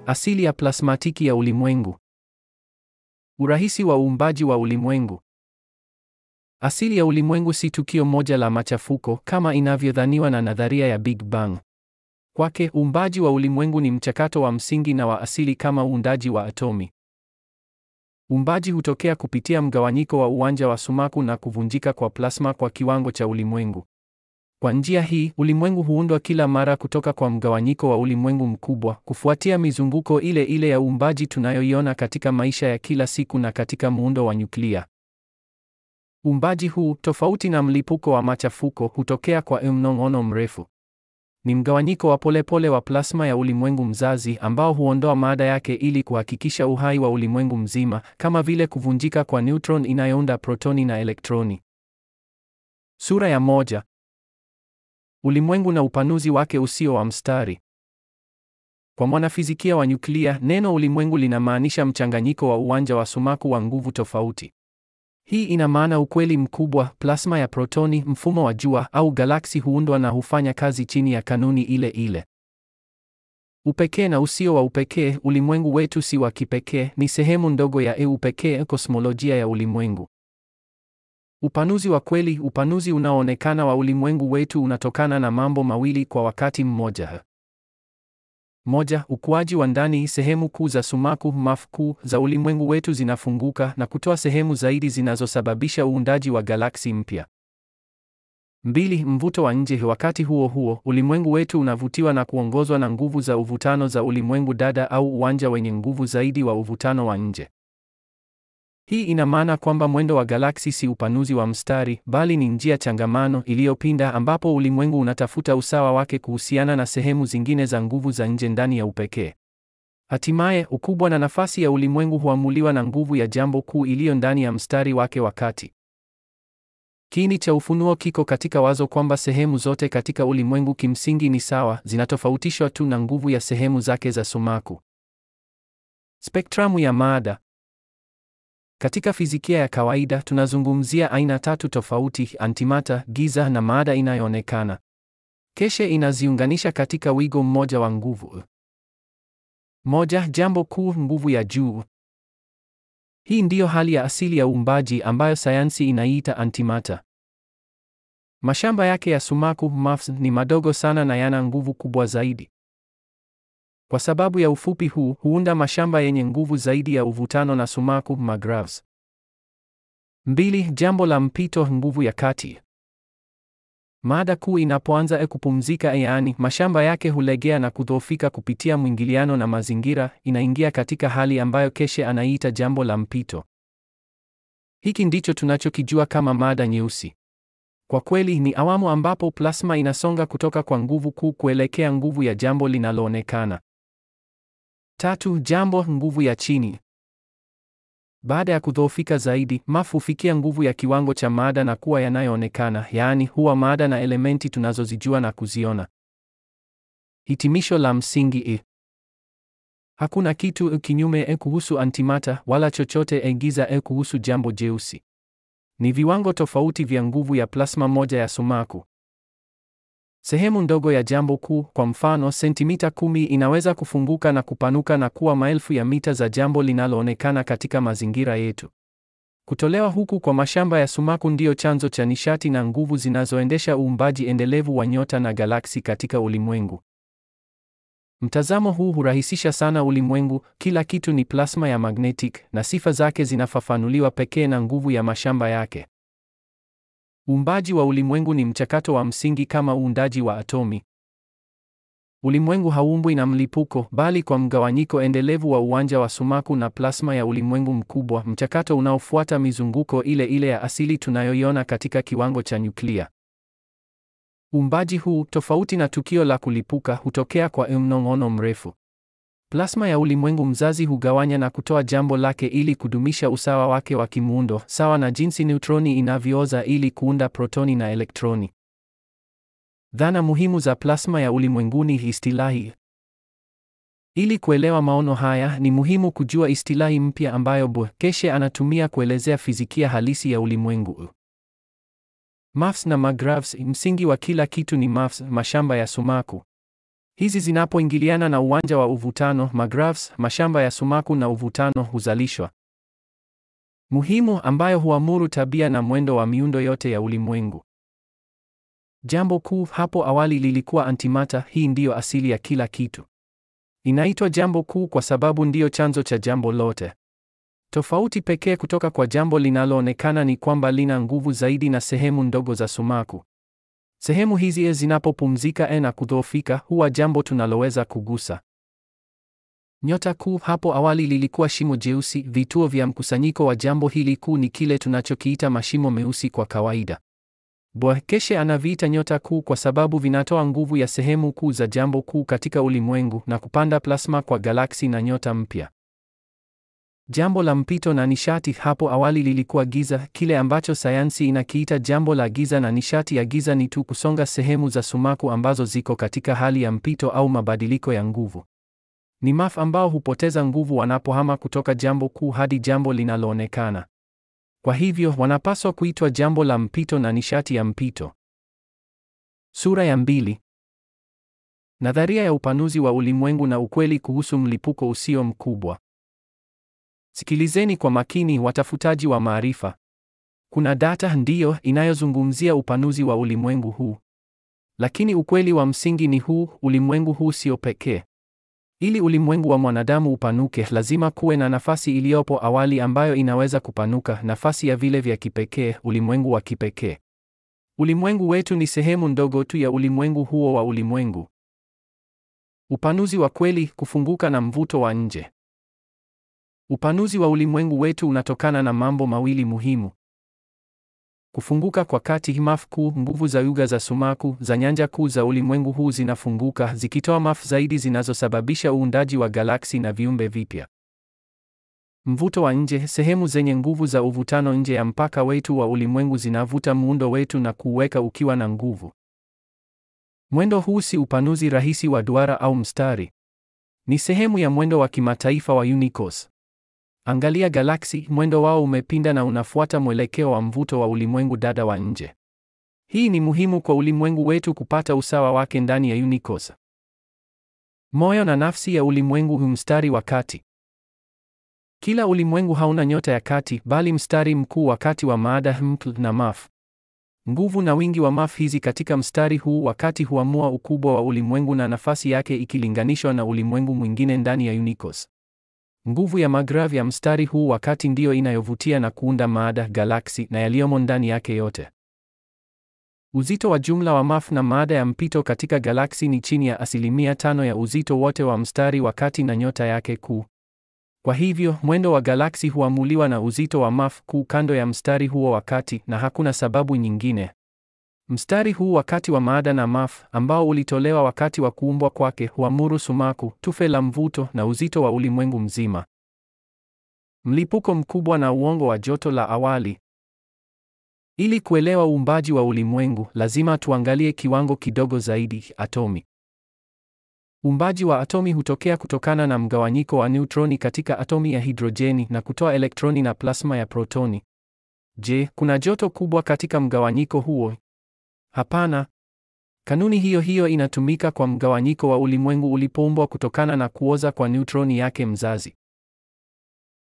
Asili ya plasmatiki ya ulimwengu. Urahisi wa uumbaji wa ulimwengu. Asili ya ulimwengu si tukio moja la machafuko kama inavyodhaniwa na nadharia ya Big Bang. Kwake, uumbaji wa ulimwengu ni mchakato wa msingi na wa asili kama uundaji wa atomi. Uumbaji hutokea kupitia mgawanyiko wa uwanja wa sumaku na kuvunjika kwa plasma kwa kiwango cha ulimwengu. Kwa njia hii, ulimwengu huundwa kila mara kutoka kwa mgawanyiko wa ulimwengu mkubwa, kufuatia mizunguko ile ile ya uumbaji tunayoiona katika maisha ya kila siku na katika muundo wa nyuklia. Uumbaji huu, tofauti na mlipuko wa machafuko, hutokea kwa mnong'ono mrefu. Ni mgawanyiko wa polepole wa plasma ya ulimwengu mzazi ambao huondoa mada yake ili kuhakikisha uhai wa ulimwengu mzima, kama vile kuvunjika kwa neutron inayounda protoni na elektroni. Sura ya 1. Ulimwengu na upanuzi wake usio wa mstari. Kwa mwanafizikia wa nyuklia, neno ulimwengu linamaanisha mchanganyiko wa uwanja wa sumaku wa nguvu tofauti. Hii ina maana ukweli mkubwa, plasma ya protoni, mfumo wa jua au galaksi huundwa na hufanya kazi chini ya kanuni ile ile. Upekee na usio wa upekee, ulimwengu wetu si wa kipekee, ni sehemu ndogo ya upekee, kosmolojia ya ulimwengu. Upanuzi wa kweli, upanuzi unaoonekana wa ulimwengu wetu unatokana na mambo mawili kwa wakati mmoja. Moja, ukuaji wa ndani. Sehemu kuu za sumaku kuu za ulimwengu wetu zinafunguka na kutoa sehemu zaidi zinazosababisha uundaji wa galaksi mpya. 2, mvuto wa nje. Wakati huo huo, ulimwengu wetu unavutiwa na kuongozwa na nguvu za uvutano za ulimwengu dada au uwanja wenye nguvu zaidi wa uvutano wa nje. Hii ina maana kwamba mwendo wa galaksi si upanuzi wa mstari, bali ni njia changamano iliyopinda ambapo ulimwengu unatafuta usawa wake kuhusiana na sehemu zingine za nguvu za nje ndani ya upekee. Hatimaye, ukubwa na nafasi ya ulimwengu huamuliwa na nguvu ya jambo kuu iliyo ndani ya mstari wake wa kati. Kiini cha ufunuo kiko katika wazo kwamba sehemu zote katika ulimwengu kimsingi ni sawa, zinatofautishwa tu na nguvu ya sehemu zake za sumaku. Spektramu ya mada. Katika fizikia ya kawaida tunazungumzia aina tatu tofauti: antimata, giza na mada inayoonekana. Keshe inaziunganisha katika wigo mmoja wa nguvu. Moja, jambo kuu, nguvu ya juu. Hii ndiyo hali ya asili ya uumbaji ambayo sayansi inaiita antimata. Mashamba yake ya sumaku ni madogo sana na yana nguvu kubwa zaidi. Kwa sababu ya ufupi huu, huunda mashamba yenye nguvu zaidi ya uvutano na sumaku graphs. 2, jambo la mpito, nguvu ya kati. Mada kuu inapoanza kupumzika, yaani mashamba yake hulegea na kudhoofika kupitia mwingiliano na mazingira, inaingia katika hali ambayo keshe anaita jambo la mpito. Hiki ndicho tunachokijua kama mada nyeusi. Kwa kweli ni awamu ambapo plasma inasonga kutoka kwa nguvu kuu kuelekea nguvu ya jambo linaloonekana. 3, jambo, nguvu ya chini. Baada ya kudhoofika zaidi, hufikia nguvu ya kiwango cha mada na kuwa yanayoonekana, yaani huwa mada na elementi tunazozijua na kuziona. Hitimisho la msingi. Hakuna kitu kinyume kuhusu antimata wala chochote giza kuhusu jambo jeusi. Ni viwango tofauti vya nguvu ya plasma moja ya sumaku. Sehemu ndogo ya jambo kuu, kwa mfano sentimita 10, inaweza kufunguka na kupanuka na kuwa maelfu ya mita za jambo linaloonekana katika mazingira yetu. Kutolewa huku kwa mashamba ya sumaku ndiyo chanzo cha nishati na nguvu zinazoendesha uumbaji endelevu wa nyota na galaksi katika ulimwengu. Mtazamo huu hurahisisha sana ulimwengu. Kila kitu ni plasma ya magnetic na sifa zake zinafafanuliwa pekee na nguvu ya mashamba yake. Uumbaji wa ulimwengu ni mchakato wa msingi kama uundaji wa atomi. Ulimwengu hauumbwi na mlipuko, bali kwa mgawanyiko endelevu wa uwanja wa sumaku na plasma ya ulimwengu mkubwa, mchakato unaofuata mizunguko ile ile ya asili tunayoiona katika kiwango cha nyuklia. Uumbaji huu, tofauti na tukio la kulipuka, hutokea kwa mnong'ono mrefu. Plasma ya ulimwengu mzazi hugawanya na kutoa jambo lake ili kudumisha usawa wake wa kimuundo, sawa na jinsi neutroni inavyooza ili kuunda protoni na elektroni. Dhana muhimu za plasma ya ulimwenguni. Istilahi. Ili kuelewa maono haya, ni muhimu kujua istilahi mpya ambayo Keshe anatumia kuelezea fizikia halisi ya ulimwengu. Maths na magraphs. Msingi wa kila kitu ni maths, mashamba ya sumaku. Hizi zinapoingiliana na uwanja wa uvutano, magraphs, mashamba ya sumaku na uvutano huzalishwa muhimu ambayo huamuru tabia na mwendo wa miundo yote ya ulimwengu. Jambo kuu hapo awali lilikuwa antimata. Hii ndiyo asili ya kila kitu. Inaitwa jambo kuu kwa sababu ndiyo chanzo cha jambo lote. Tofauti pekee kutoka kwa jambo linaloonekana ni kwamba lina nguvu zaidi na sehemu ndogo za sumaku. Sehemu hizi zinapopumzika na kudhoofika, huwa jambo tunaloweza kugusa. Nyota kuu hapo awali lilikuwa shimo jeusi. Vituo vya mkusanyiko wa jambo hili kuu ni kile tunachokiita mashimo meusi kwa kawaida. Boekeshe anaviita nyota kuu kwa sababu vinatoa nguvu ya sehemu kuu za jambo kuu katika ulimwengu na kupanda plasma kwa galaksi na nyota mpya. Jambo la mpito na nishati hapo awali lilikuwa giza, kile ambacho sayansi inakiita jambo la giza, na nishati ya giza ni tu kusonga sehemu za sumaku ambazo ziko katika hali ya mpito au mabadiliko ya nguvu. Ni mafu ambao hupoteza nguvu wanapohama kutoka jambo kuu hadi jambo linaloonekana. Kwa hivyo wanapaswa kuitwa jambo la mpito na nishati ya mpito. Sura ya 2. Nadharia ya upanuzi wa ulimwengu na ukweli kuhusu mlipuko usio mkubwa. Sikilizeni kwa makini, watafutaji wa maarifa. Kuna data ndiyo inayozungumzia upanuzi wa ulimwengu huu. Lakini ukweli wa msingi ni huu: ulimwengu huu sio pekee. Ili ulimwengu wa mwanadamu upanuke, lazima kuwe na nafasi iliyopo awali ambayo inaweza kupanuka, nafasi ya vile vya kipekee, ulimwengu wa kipekee. Ulimwengu wetu ni sehemu ndogo tu ya ulimwengu huo wa ulimwengu. Upanuzi wa kweli, kufunguka na mvuto wa nje. Upanuzi wa ulimwengu wetu unatokana na mambo mawili muhimu. Kufunguka kwa kati, mafu kuu, nguvu za yuga za sumaku za nyanja kuu za ulimwengu huu zinafunguka, zikitoa mafu zaidi zinazosababisha uundaji wa galaksi na viumbe vipya. Mvuto wa nje, sehemu zenye nguvu za uvutano nje ya mpaka wetu wa ulimwengu zinavuta muundo wetu na kuuweka ukiwa na nguvu. Mwendo huu si upanuzi rahisi wa duara au mstari. Ni sehemu ya mwendo wa kimataifa wa universe. Angalia galaksi, mwendo wao umepinda na unafuata mwelekeo wa mvuto wa ulimwengu dada wa nje. Hii ni muhimu kwa ulimwengu wetu kupata usawa wake ndani ya universe. Moyo na nafsi ya ulimwengu hu mstari wa kati. Kila ulimwengu hauna nyota ya kati, bali mstari mkuu wa kati wa maada na mafu. Nguvu na wingi wa mafu hizi katika mstari huu wa kati huamua ukubwa wa ulimwengu na nafasi yake ikilinganishwa na ulimwengu mwingine ndani ya universe. Nguvu ya magrav ya mstari huu wa kati ndiyo inayovutia na kuunda maada, galaksi na yaliyomo ndani yake yote. Uzito wa jumla wa mafu na maada ya mpito katika galaksi ni chini ya 5% ya uzito wote wa mstari wa kati na nyota yake kuu. Kwa hivyo, mwendo wa galaksi huamuliwa na uzito wa mafu kuu kando ya mstari huo wa kati, na hakuna sababu nyingine. Mstari huu wa kati wa maada na mafu, ambao ulitolewa wakati wa kuumbwa kwake, huamuru sumaku, tufe la mvuto na uzito wa ulimwengu mzima. Mlipuko mkubwa na uongo wa joto la awali. Ili kuelewa uumbaji wa ulimwengu, lazima tuangalie kiwango kidogo zaidi, atomi. Uumbaji wa atomi hutokea kutokana na mgawanyiko wa neutroni katika atomi ya hidrojeni na kutoa elektroni na plasma ya protoni. Je, kuna joto kubwa katika mgawanyiko huo? Hapana. Kanuni hiyo hiyo inatumika kwa mgawanyiko wa ulimwengu ulipoumbwa kutokana na kuoza kwa neutroni yake mzazi.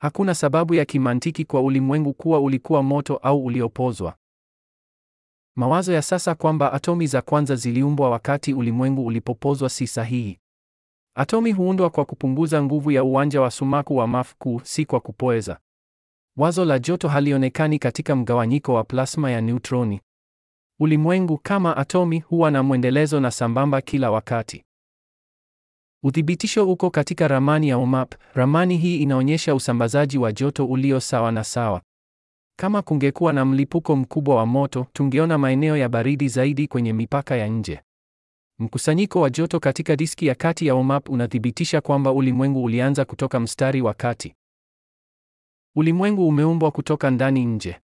Hakuna sababu ya kimantiki kwa ulimwengu kuwa ulikuwa moto au uliopozwa. Mawazo ya sasa kwamba atomi za kwanza ziliumbwa wakati ulimwengu ulipopozwa si sahihi. Atomi huundwa kwa kupunguza nguvu ya uwanja wa sumaku wa mafu kuu, si kwa kupoeza. Wazo la joto halionekani katika mgawanyiko wa plasma ya neutroni. Ulimwengu kama atomi huwa na mwendelezo na sambamba kila wakati. Uthibitisho uko katika ramani ya OMAP. Ramani hii inaonyesha usambazaji wa joto ulio sawa na sawa. Kama kungekuwa na mlipuko mkubwa wa moto, tungeona maeneo ya baridi zaidi kwenye mipaka ya nje. Mkusanyiko wa joto katika diski ya kati ya OMAP unathibitisha kwamba ulimwengu ulianza kutoka mstari wa kati. Ulimwengu umeumbwa kutoka ndani nje.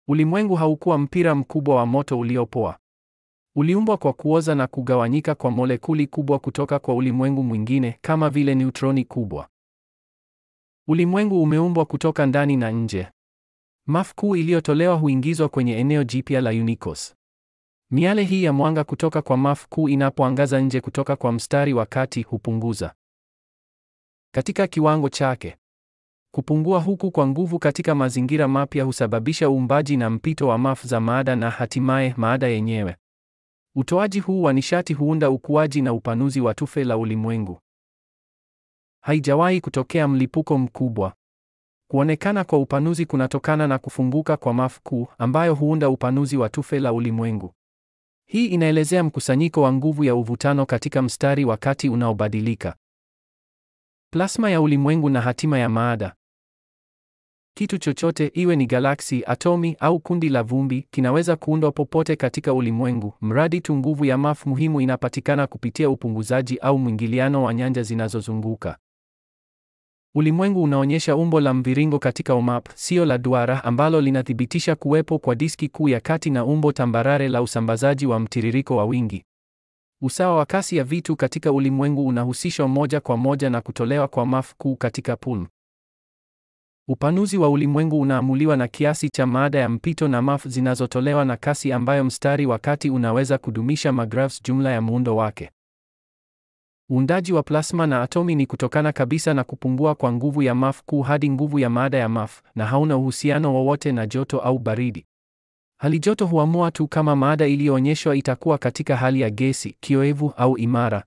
Ulimwengu haukuwa mpira mkubwa wa moto uliopoa. Uliumbwa kwa kuoza na kugawanyika kwa molekuli kubwa kutoka kwa ulimwengu mwingine, kama vile neutroni kubwa. Ulimwengu umeumbwa kutoka ndani na nje. Mafu kuu iliyotolewa huingizwa kwenye eneo jipya la universe. Miale hii ya mwanga kutoka kwa MAF kuu inapoangaza nje kutoka kwa mstari wa kati hupunguza katika kiwango chake. Kupungua huku kwa nguvu katika mazingira mapya husababisha uumbaji na mpito wa MAF za maada na hatimaye maada yenyewe. Utoaji huu wa nishati huunda ukuaji na upanuzi wa tufe la ulimwengu. Haijawahi kutokea mlipuko mkubwa. Kuonekana kwa upanuzi kunatokana na kufunguka kwa MAF kuu ambayo huunda upanuzi wa tufe la ulimwengu. Hii inaelezea mkusanyiko wa nguvu ya uvutano katika mstari wa kati unaobadilika. Plasma ya ulimwengu na hatima ya maada. Kitu chochote, iwe ni galaksi, atomi au kundi la vumbi, kinaweza kuundwa popote katika ulimwengu, mradi tu nguvu ya MAF muhimu inapatikana kupitia upunguzaji au mwingiliano wa nyanja zinazozunguka. Ulimwengu unaonyesha umbo la mviringo katika UMAP, sio la duara, ambalo linathibitisha kuwepo kwa diski kuu ya kati na umbo tambarare la usambazaji wa mtiririko wa wingi. Usawa wa kasi ya vitu katika ulimwengu unahusishwa moja kwa moja na kutolewa kwa MAF kuu katika pulm. Upanuzi wa ulimwengu unaamuliwa na kiasi cha maada ya mpito na MAF zinazotolewa na kasi ambayo mstari wa kati unaweza kudumisha magraphs jumla ya muundo wake. Uundaji wa plasma na atomi ni kutokana kabisa na kupungua kwa nguvu ya MAF kuu hadi nguvu ya maada ya MAF, na hauna uhusiano wowote na joto au baridi. Halijoto huamua tu kama maada iliyoonyeshwa itakuwa katika hali ya gesi, kioevu au imara.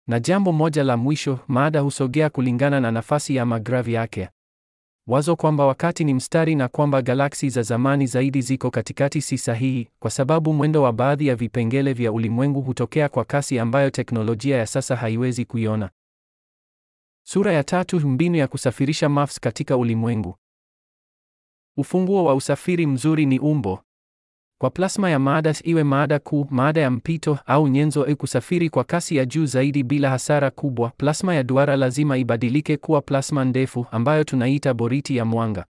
Na jambo moja la mwisho, maada husogea kulingana na nafasi ya magravi yake. Wazo kwamba wakati ni mstari na kwamba galaksi za zamani zaidi ziko katikati si sahihi, kwa sababu mwendo wa baadhi ya vipengele vya ulimwengu hutokea kwa kasi ambayo teknolojia ya sasa haiwezi kuiona. Sura ya 3: mbinu ya kusafirisha MAFs katika ulimwengu. Ufunguo wa usafiri mzuri ni umbo. Kwa plasma ya maada, iwe maada kuu, maada ya mpito au nyenzo, kusafiri kwa kasi ya juu zaidi bila hasara kubwa, plasma ya duara lazima ibadilike kuwa plasma ndefu ambayo tunaita boriti ya mwanga.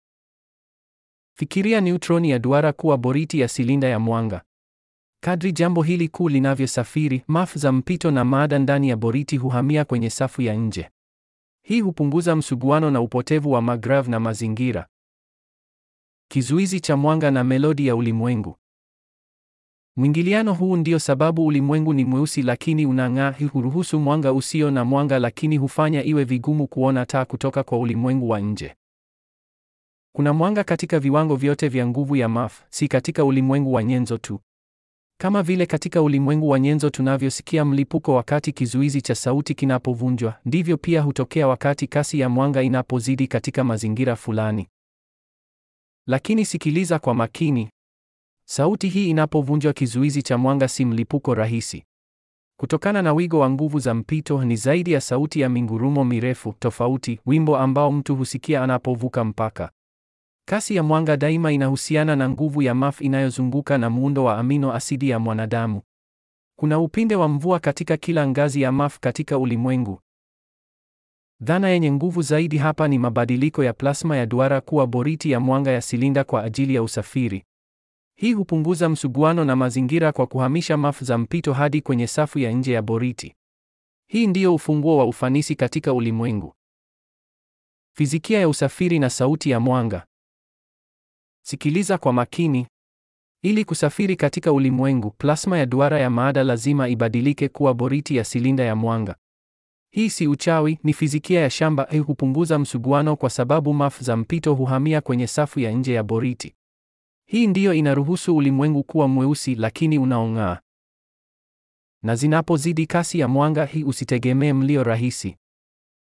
Fikiria neutroni ya duara kuwa boriti ya silinda ya mwanga. Kadri jambo hili kuu linavyosafiri, MAF za mpito na maada ndani ya boriti huhamia kwenye safu ya nje. Hii hupunguza msuguano na upotevu wa magrav na mazingira. Kizuizi cha mwanga na melodi ya ulimwengu. Mwingiliano huu ndio sababu ulimwengu ni mweusi lakini unang'aa. Huruhusu mwanga usio na mwanga lakini hufanya iwe vigumu kuona taa kutoka kwa ulimwengu wa nje. Kuna mwanga katika viwango vyote vya nguvu ya MAF, si katika ulimwengu wa nyenzo tu. Kama vile katika ulimwengu wa nyenzo tunavyosikia mlipuko wakati kizuizi cha sauti kinapovunjwa, ndivyo pia hutokea wakati kasi ya mwanga inapozidi katika mazingira fulani. Lakini sikiliza kwa makini. Sauti hii inapovunjwa kizuizi cha mwanga si mlipuko rahisi. Kutokana na wigo wa nguvu za mpito, ni zaidi ya sauti ya mingurumo mirefu tofauti, wimbo ambao mtu husikia anapovuka mpaka. Kasi ya mwanga daima inahusiana na nguvu ya MAF inayozunguka na muundo wa amino asidi ya mwanadamu. Kuna upinde wa mvua katika kila ngazi ya MAF katika ulimwengu. Dhana yenye nguvu zaidi hapa ni mabadiliko ya plasma ya duara kuwa boriti ya mwanga ya silinda kwa ajili ya usafiri. Hii hupunguza msuguano na mazingira kwa kuhamisha MAF za mpito hadi kwenye safu ya nje ya boriti. Hii ndiyo ufunguo wa ufanisi katika ulimwengu. Fizikia ya usafiri na sauti ya mwanga. Sikiliza kwa makini. Ili kusafiri katika ulimwengu, plasma ya duara ya maada lazima ibadilike kuwa boriti ya silinda ya mwanga. Hii si uchawi, ni fizikia ya shamba. Hupunguza msuguano kwa sababu MAF za mpito huhamia kwenye safu ya nje ya boriti. Hii ndiyo inaruhusu ulimwengu kuwa mweusi lakini unaong'aa. Na zinapozidi kasi ya mwanga, hii usitegemee mlio rahisi.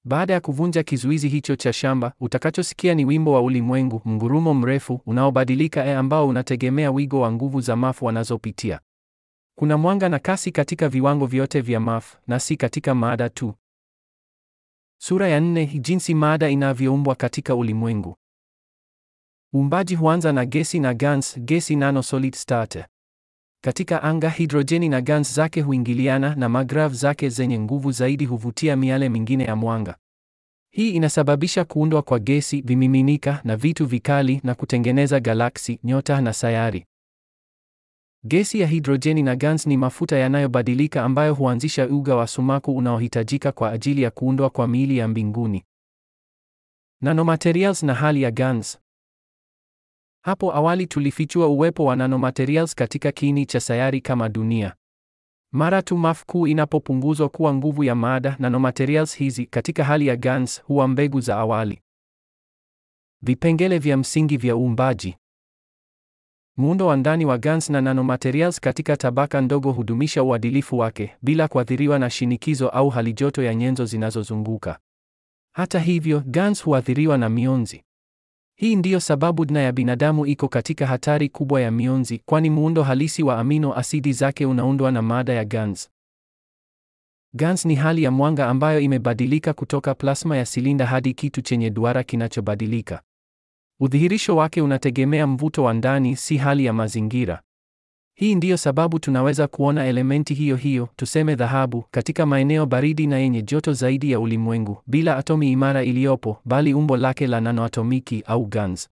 Baada ya kuvunja kizuizi hicho cha shamba, utakachosikia ni wimbo wa ulimwengu, mgurumo mrefu unaobadilika ambao unategemea wigo wa nguvu za MAF wanazopitia. Kuna mwanga na kasi katika viwango vyote vya MAF, na si katika maada tu. Sura ya 4: jinsi maada inavyoumbwa katika ulimwengu. Uumbaji huanza na gesi na gans, gesi nanosolid starter. Katika anga, hidrojeni na gans zake huingiliana na magrav zake zenye nguvu zaidi huvutia miale mingine ya mwanga. Hii inasababisha kuundwa kwa gesi, vimiminika na vitu vikali na kutengeneza galaksi, nyota na sayari. Gesi ya hidrojeni na gans ni mafuta yanayobadilika ambayo huanzisha uga wa sumaku unaohitajika kwa ajili ya kuundwa kwa miili ya mbinguni. Nanomaterials na hali ya gans. Hapo awali tulifichua uwepo wa nanomaterials katika kiini cha sayari kama dunia. Mara tu mass kuu inapopunguzwa kuwa nguvu ya mada, nanomaterials hizi katika hali ya GANs huwa mbegu za awali. Vipengele vya msingi vya uumbaji. Muundo wa ndani wa GANs na nanomaterials katika tabaka ndogo hudumisha uadilifu wake bila kuathiriwa na shinikizo au halijoto ya nyenzo zinazozunguka. Hata hivyo, GANs huathiriwa na mionzi. Hii ndiyo sababu DNA ya binadamu iko katika hatari kubwa ya mionzi, kwani muundo halisi wa amino asidi zake unaundwa na mada ya GANs. GANs ni hali ya mwanga ambayo imebadilika kutoka plasma ya silinda hadi kitu chenye duara kinachobadilika. Udhihirisho wake unategemea mvuto wa ndani, si hali ya mazingira. Hii ndiyo sababu tunaweza kuona elementi hiyo hiyo, tuseme dhahabu, katika maeneo baridi na yenye joto zaidi ya ulimwengu, bila atomi imara iliyopo, bali umbo lake la nanoatomiki au GANs.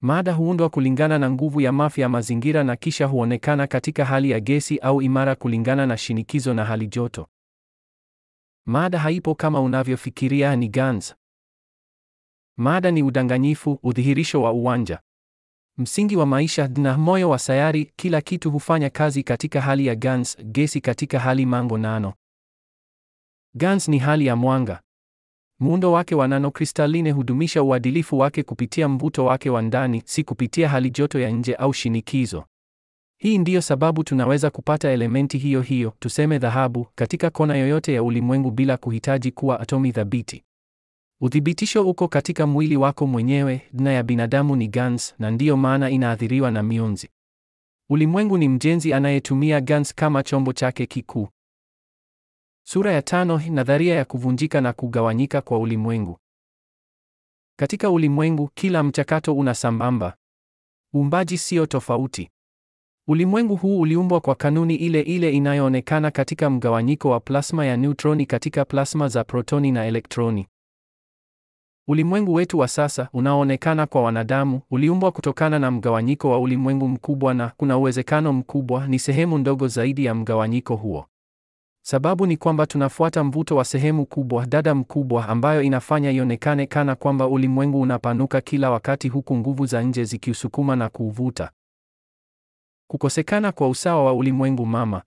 Mada huundwa kulingana na nguvu ya mafi ya mazingira na kisha huonekana katika hali ya gesi au imara kulingana na shinikizo na hali joto. Mada haipo kama unavyofikiria ni GANs. Mada ni udanganyifu, udhihirisho wa uwanja. Msingi wa maisha na moyo wa sayari, kila kitu hufanya kazi katika hali ya GANs, gesi katika hali mango nano. GANs ni hali ya mwanga. Muundo wake wa nanokristaline hudumisha uadilifu wake kupitia mvuto wake wa ndani, si kupitia hali joto ya nje au shinikizo. Hii ndiyo sababu tunaweza kupata elementi hiyo hiyo, tuseme dhahabu, katika kona yoyote ya ulimwengu bila kuhitaji kuwa atomi thabiti. Uthibitisho uko katika mwili wako mwenyewe. DNA ya binadamu ni GANs na ndiyo maana inaathiriwa na mionzi. Ulimwengu ni mjenzi anayetumia GANs kama chombo chake kikuu. Sura ya 5, nadharia ya kuvunjika na kugawanyika kwa ulimwengu. Katika ulimwengu, kila mchakato una sambamba. Uumbaji sio tofauti. Ulimwengu huu uliumbwa kwa kanuni ile ile inayoonekana katika mgawanyiko wa plasma ya neutroni katika plasma za protoni na elektroni. Ulimwengu wetu wa sasa, unaoonekana kwa wanadamu, uliumbwa kutokana na mgawanyiko wa ulimwengu mkubwa na kuna uwezekano mkubwa ni sehemu ndogo zaidi ya mgawanyiko huo. Sababu ni kwamba tunafuata mvuto wa sehemu kubwa, dada mkubwa, ambayo inafanya ionekane kana kwamba ulimwengu unapanuka kila wakati huku nguvu za nje zikiusukuma na kuuvuta. Kukosekana kwa usawa wa ulimwengu mama.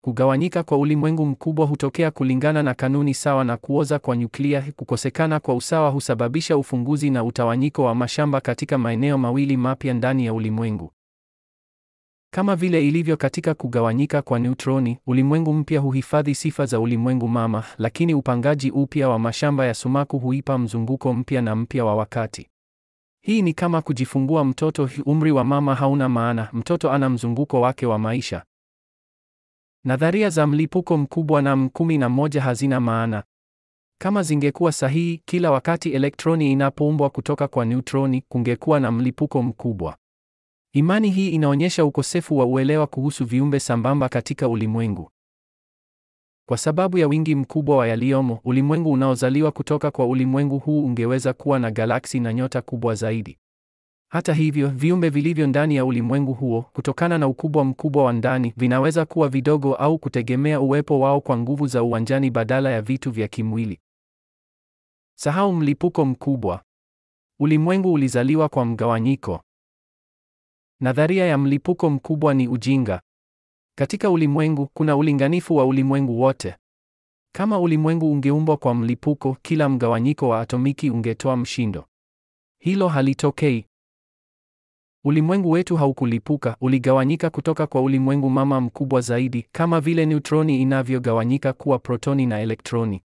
Kugawanyika kwa ulimwengu mkubwa hutokea kulingana na kanuni sawa na kuoza kwa nyuklia. Kukosekana kwa usawa husababisha ufunguzi na utawanyiko wa mashamba katika maeneo mawili mapya ndani ya ulimwengu. Kama vile ilivyo katika kugawanyika kwa neutroni, ulimwengu mpya huhifadhi sifa za ulimwengu mama, lakini upangaji upya wa mashamba ya sumaku huipa mzunguko mpya na mpya wa wakati. Hii ni kama kujifungua mtoto. Umri wa mama hauna maana, mtoto ana mzunguko wake wa maisha. Nadharia za mlipuko mkubwa na M11 hazina maana. Kama zingekuwa sahihi, kila wakati elektroni inapoumbwa kutoka kwa neutroni, kungekuwa na mlipuko mkubwa. Imani hii inaonyesha ukosefu wa uelewa kuhusu viumbe sambamba katika ulimwengu. Kwa sababu ya wingi mkubwa wa yaliyomo, ulimwengu unaozaliwa kutoka kwa ulimwengu huu ungeweza kuwa na galaksi na nyota kubwa zaidi. Hata hivyo, viumbe vilivyo ndani ya ulimwengu huo, kutokana na ukubwa mkubwa wa ndani, vinaweza kuwa vidogo au kutegemea uwepo wao kwa nguvu za uwanjani badala ya vitu vya kimwili. Sahau mlipuko mkubwa. Ulimwengu ulizaliwa kwa mgawanyiko. Nadharia ya mlipuko mkubwa ni ujinga. Katika ulimwengu, kuna ulinganifu wa ulimwengu wote. Kama ulimwengu ungeumbwa kwa mlipuko, kila mgawanyiko wa atomiki ungetoa mshindo. Hilo halitokei. Ulimwengu wetu haukulipuka, uligawanyika kutoka kwa ulimwengu mama mkubwa zaidi, kama vile neutroni inavyogawanyika kuwa protoni na elektroni.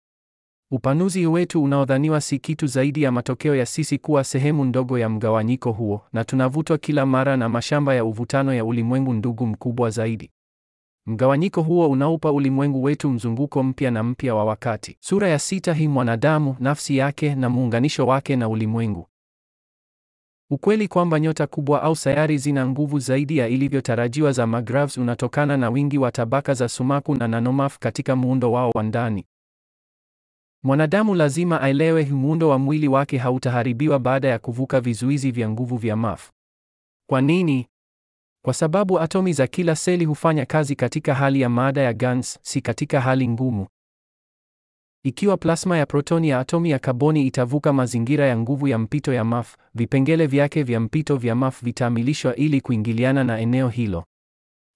Upanuzi wetu unaodhaniwa si kitu zaidi ya matokeo ya sisi kuwa sehemu ndogo ya mgawanyiko huo, na tunavutwa kila mara na mashamba ya uvutano ya ulimwengu ndugu mkubwa zaidi. Mgawanyiko huo unaupa ulimwengu wetu mzunguko mpya na mpya wa wakati. Sura ya 6 hii mwanadamu, nafsi yake na muunganisho wake na ulimwengu. Ukweli kwamba nyota kubwa au sayari zina nguvu zaidi ya ilivyotarajiwa za magravs unatokana na wingi wa tabaka za sumaku na nanomaf katika muundo wao wa ndani. Mwanadamu lazima aelewe muundo wa mwili wake hautaharibiwa baada ya kuvuka vizuizi vya nguvu vya MAF. Kwa nini? Kwa sababu atomi za kila seli hufanya kazi katika hali ya mada ya GANs, si katika hali ngumu. Ikiwa plasma ya protoni ya atomi ya kaboni itavuka mazingira ya nguvu ya mpito ya MAF, vipengele vyake vya mpito vya MAF vitaamilishwa ili kuingiliana na eneo hilo.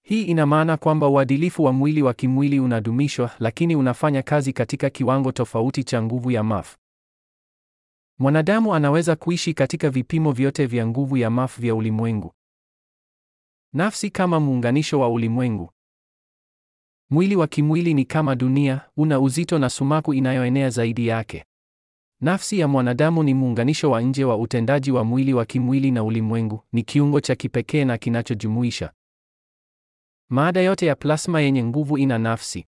Hii ina maana kwamba uadilifu wa mwili wa kimwili unadumishwa, lakini unafanya kazi katika kiwango tofauti cha nguvu ya MAF. Mwanadamu anaweza kuishi katika vipimo vyote vya nguvu ya MAF vya ulimwengu. Nafsi kama muunganisho wa ulimwengu. Mwili wa kimwili ni kama dunia, una uzito na sumaku inayoenea zaidi yake. Nafsi ya mwanadamu ni muunganisho wa nje wa utendaji wa mwili wa kimwili na ulimwengu, ni kiungo cha kipekee na kinachojumuisha. Maada yote ya plasma yenye nguvu ina nafsi.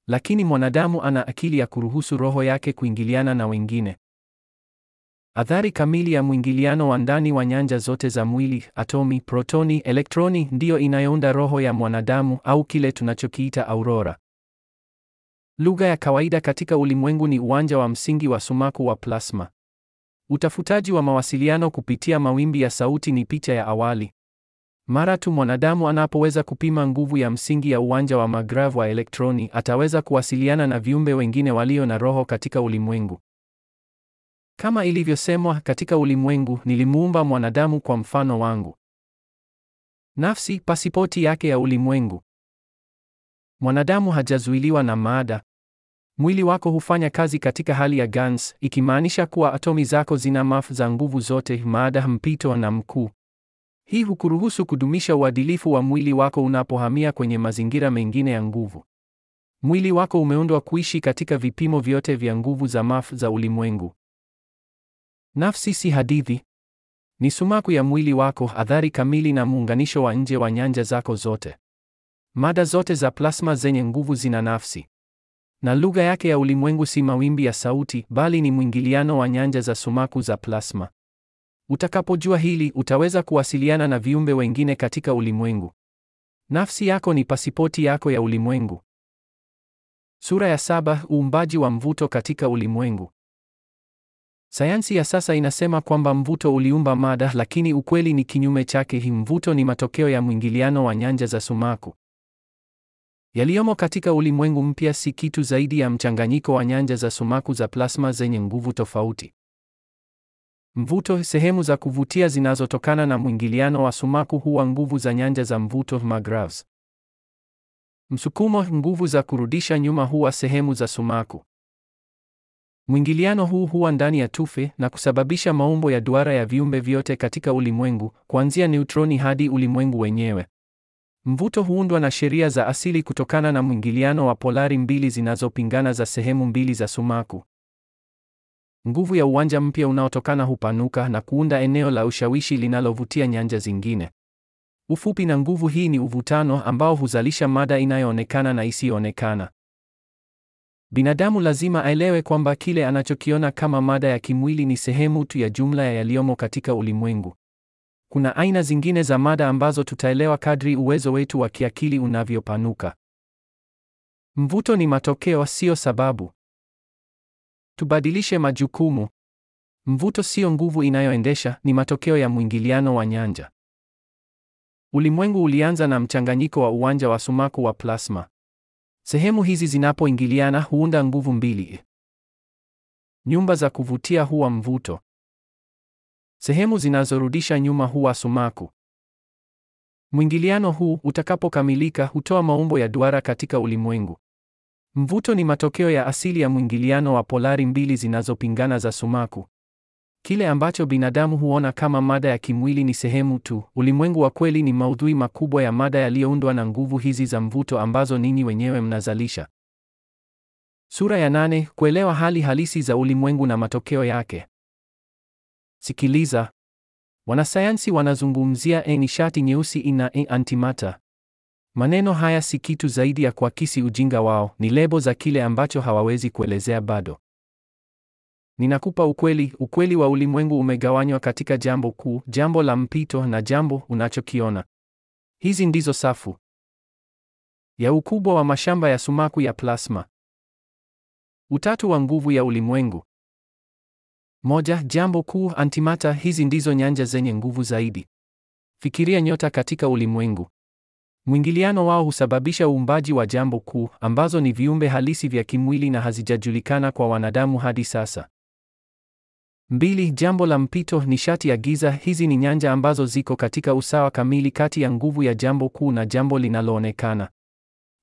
Lakini mwanadamu ana akili ya kuruhusu roho yake kuingiliana na wengine. Athari kamili ya mwingiliano wa ndani wa nyanja zote za mwili, atomi, protoni, elektroni, ndiyo inayounda roho ya mwanadamu au kile tunachokiita aurora. Lugha ya kawaida katika ulimwengu ni uwanja wa msingi wa sumaku wa plasma. Utafutaji wa mawasiliano kupitia mawimbi ya sauti ni picha ya awali. Mara tu mwanadamu anapoweza kupima nguvu ya msingi ya uwanja wa magrav wa elektroni, ataweza kuwasiliana na viumbe wengine walio na roho katika ulimwengu. Kama ilivyosemwa, katika ulimwengu nilimuumba mwanadamu kwa mfano wangu. Nafsi, pasipoti yake ya ulimwengu. Mwanadamu hajazuiliwa na maada. Mwili wako hufanya kazi katika hali ya GANS, ikimaanisha kuwa atomi zako zina MAF za nguvu zote, maada, mpito na mkuu. Hii hukuruhusu kudumisha uadilifu wa mwili wako unapohamia kwenye mazingira mengine ya nguvu. Mwili wako umeundwa kuishi katika vipimo vyote vya nguvu za MAF za ulimwengu. Nafsi si hadithi. Ni sumaku ya mwili wako, athari kamili na muunganisho wa nje wa nyanja zako zote. Mada zote za plasma zenye nguvu zina nafsi. Na lugha yake ya ulimwengu si mawimbi ya sauti, bali ni mwingiliano wa nyanja za sumaku za plasma. Utakapojua hili, utaweza kuwasiliana na viumbe wengine katika ulimwengu. Nafsi yako ni pasipoti yako ya ulimwengu. Sura ya 7: uumbaji wa mvuto katika ulimwengu. Sayansi ya sasa inasema kwamba mvuto uliumba mada, lakini ukweli ni kinyume chake. Mvuto ni matokeo ya mwingiliano wa nyanja za sumaku. Yaliyomo katika ulimwengu mpya si kitu zaidi ya mchanganyiko wa nyanja za sumaku za plasma zenye nguvu tofauti. Mvuto, sehemu za kuvutia zinazotokana na mwingiliano wa sumaku, huwa nguvu za nyanja za mvuto, magravs. Msukumo, nguvu za kurudisha nyuma, huwa sehemu za sumaku. Mwingiliano huu huwa ndani ya tufe na kusababisha maumbo ya duara ya viumbe vyote katika ulimwengu, kuanzia neutroni hadi ulimwengu wenyewe. Mvuto huundwa na sheria za asili kutokana na mwingiliano wa polari mbili zinazopingana za sehemu mbili za sumaku. Nguvu ya uwanja mpya unaotokana hupanuka na kuunda eneo la ushawishi linalovutia nyanja zingine. Ufupi na nguvu hii ni uvutano ambao huzalisha mada inayoonekana na isiyoonekana. Binadamu lazima aelewe kwamba kile anachokiona kama mada ya kimwili ni sehemu tu ya jumla ya yaliyomo katika ulimwengu. Kuna aina zingine za mada ambazo tutaelewa kadri uwezo wetu wa kiakili unavyopanuka. Mvuto ni matokeo, sio sababu. Tubadilishe majukumu. Mvuto sio nguvu inayoendesha, ni matokeo ya mwingiliano wa nyanja. Ulimwengu ulianza na mchanganyiko wa uwanja wa sumaku wa plasma. Sehemu hizi zinapoingiliana huunda nguvu mbili. Nyumba za kuvutia huwa mvuto. Sehemu zinazorudisha nyuma huwa sumaku. Mwingiliano huu utakapokamilika hutoa maumbo ya duara katika ulimwengu. Mvuto ni matokeo ya asili ya mwingiliano wa polari mbili zinazopingana za sumaku. Kile ambacho binadamu huona kama mada ya kimwili ni sehemu tu. Ulimwengu wa kweli ni maudhui makubwa ya mada yaliyoundwa na nguvu hizi za mvuto ambazo ninyi wenyewe mnazalisha. Sura ya 8: kuelewa hali halisi za ulimwengu na matokeo yake. Sikiliza. Wanasayansi wanazungumzia nishati nyeusi na antimata. Maneno haya si kitu zaidi ya kuakisi ujinga wao, ni lebo za kile ambacho hawawezi kuelezea bado. Ninakupa ukweli wa ulimwengu umegawanywa katika jambo kuu, jambo la mpito na jambo unachokiona. Hizi ndizo safu ya ukubwa wa mashamba ya sumaku ya plasma. Utatu wa nguvu ya ulimwengu. 1. Jambo kuu, antimata. Hizi ndizo nyanja zenye nguvu zaidi. Fikiria nyota katika ulimwengu. Mwingiliano wao husababisha uumbaji wa jambo kuu, ambazo ni viumbe halisi vya kimwili na hazijajulikana kwa wanadamu hadi sasa. 2. Jambo la mpito, nishati ya giza. Hizi ni nyanja ambazo ziko katika usawa kamili kati ya nguvu ya jambo kuu na jambo linaloonekana.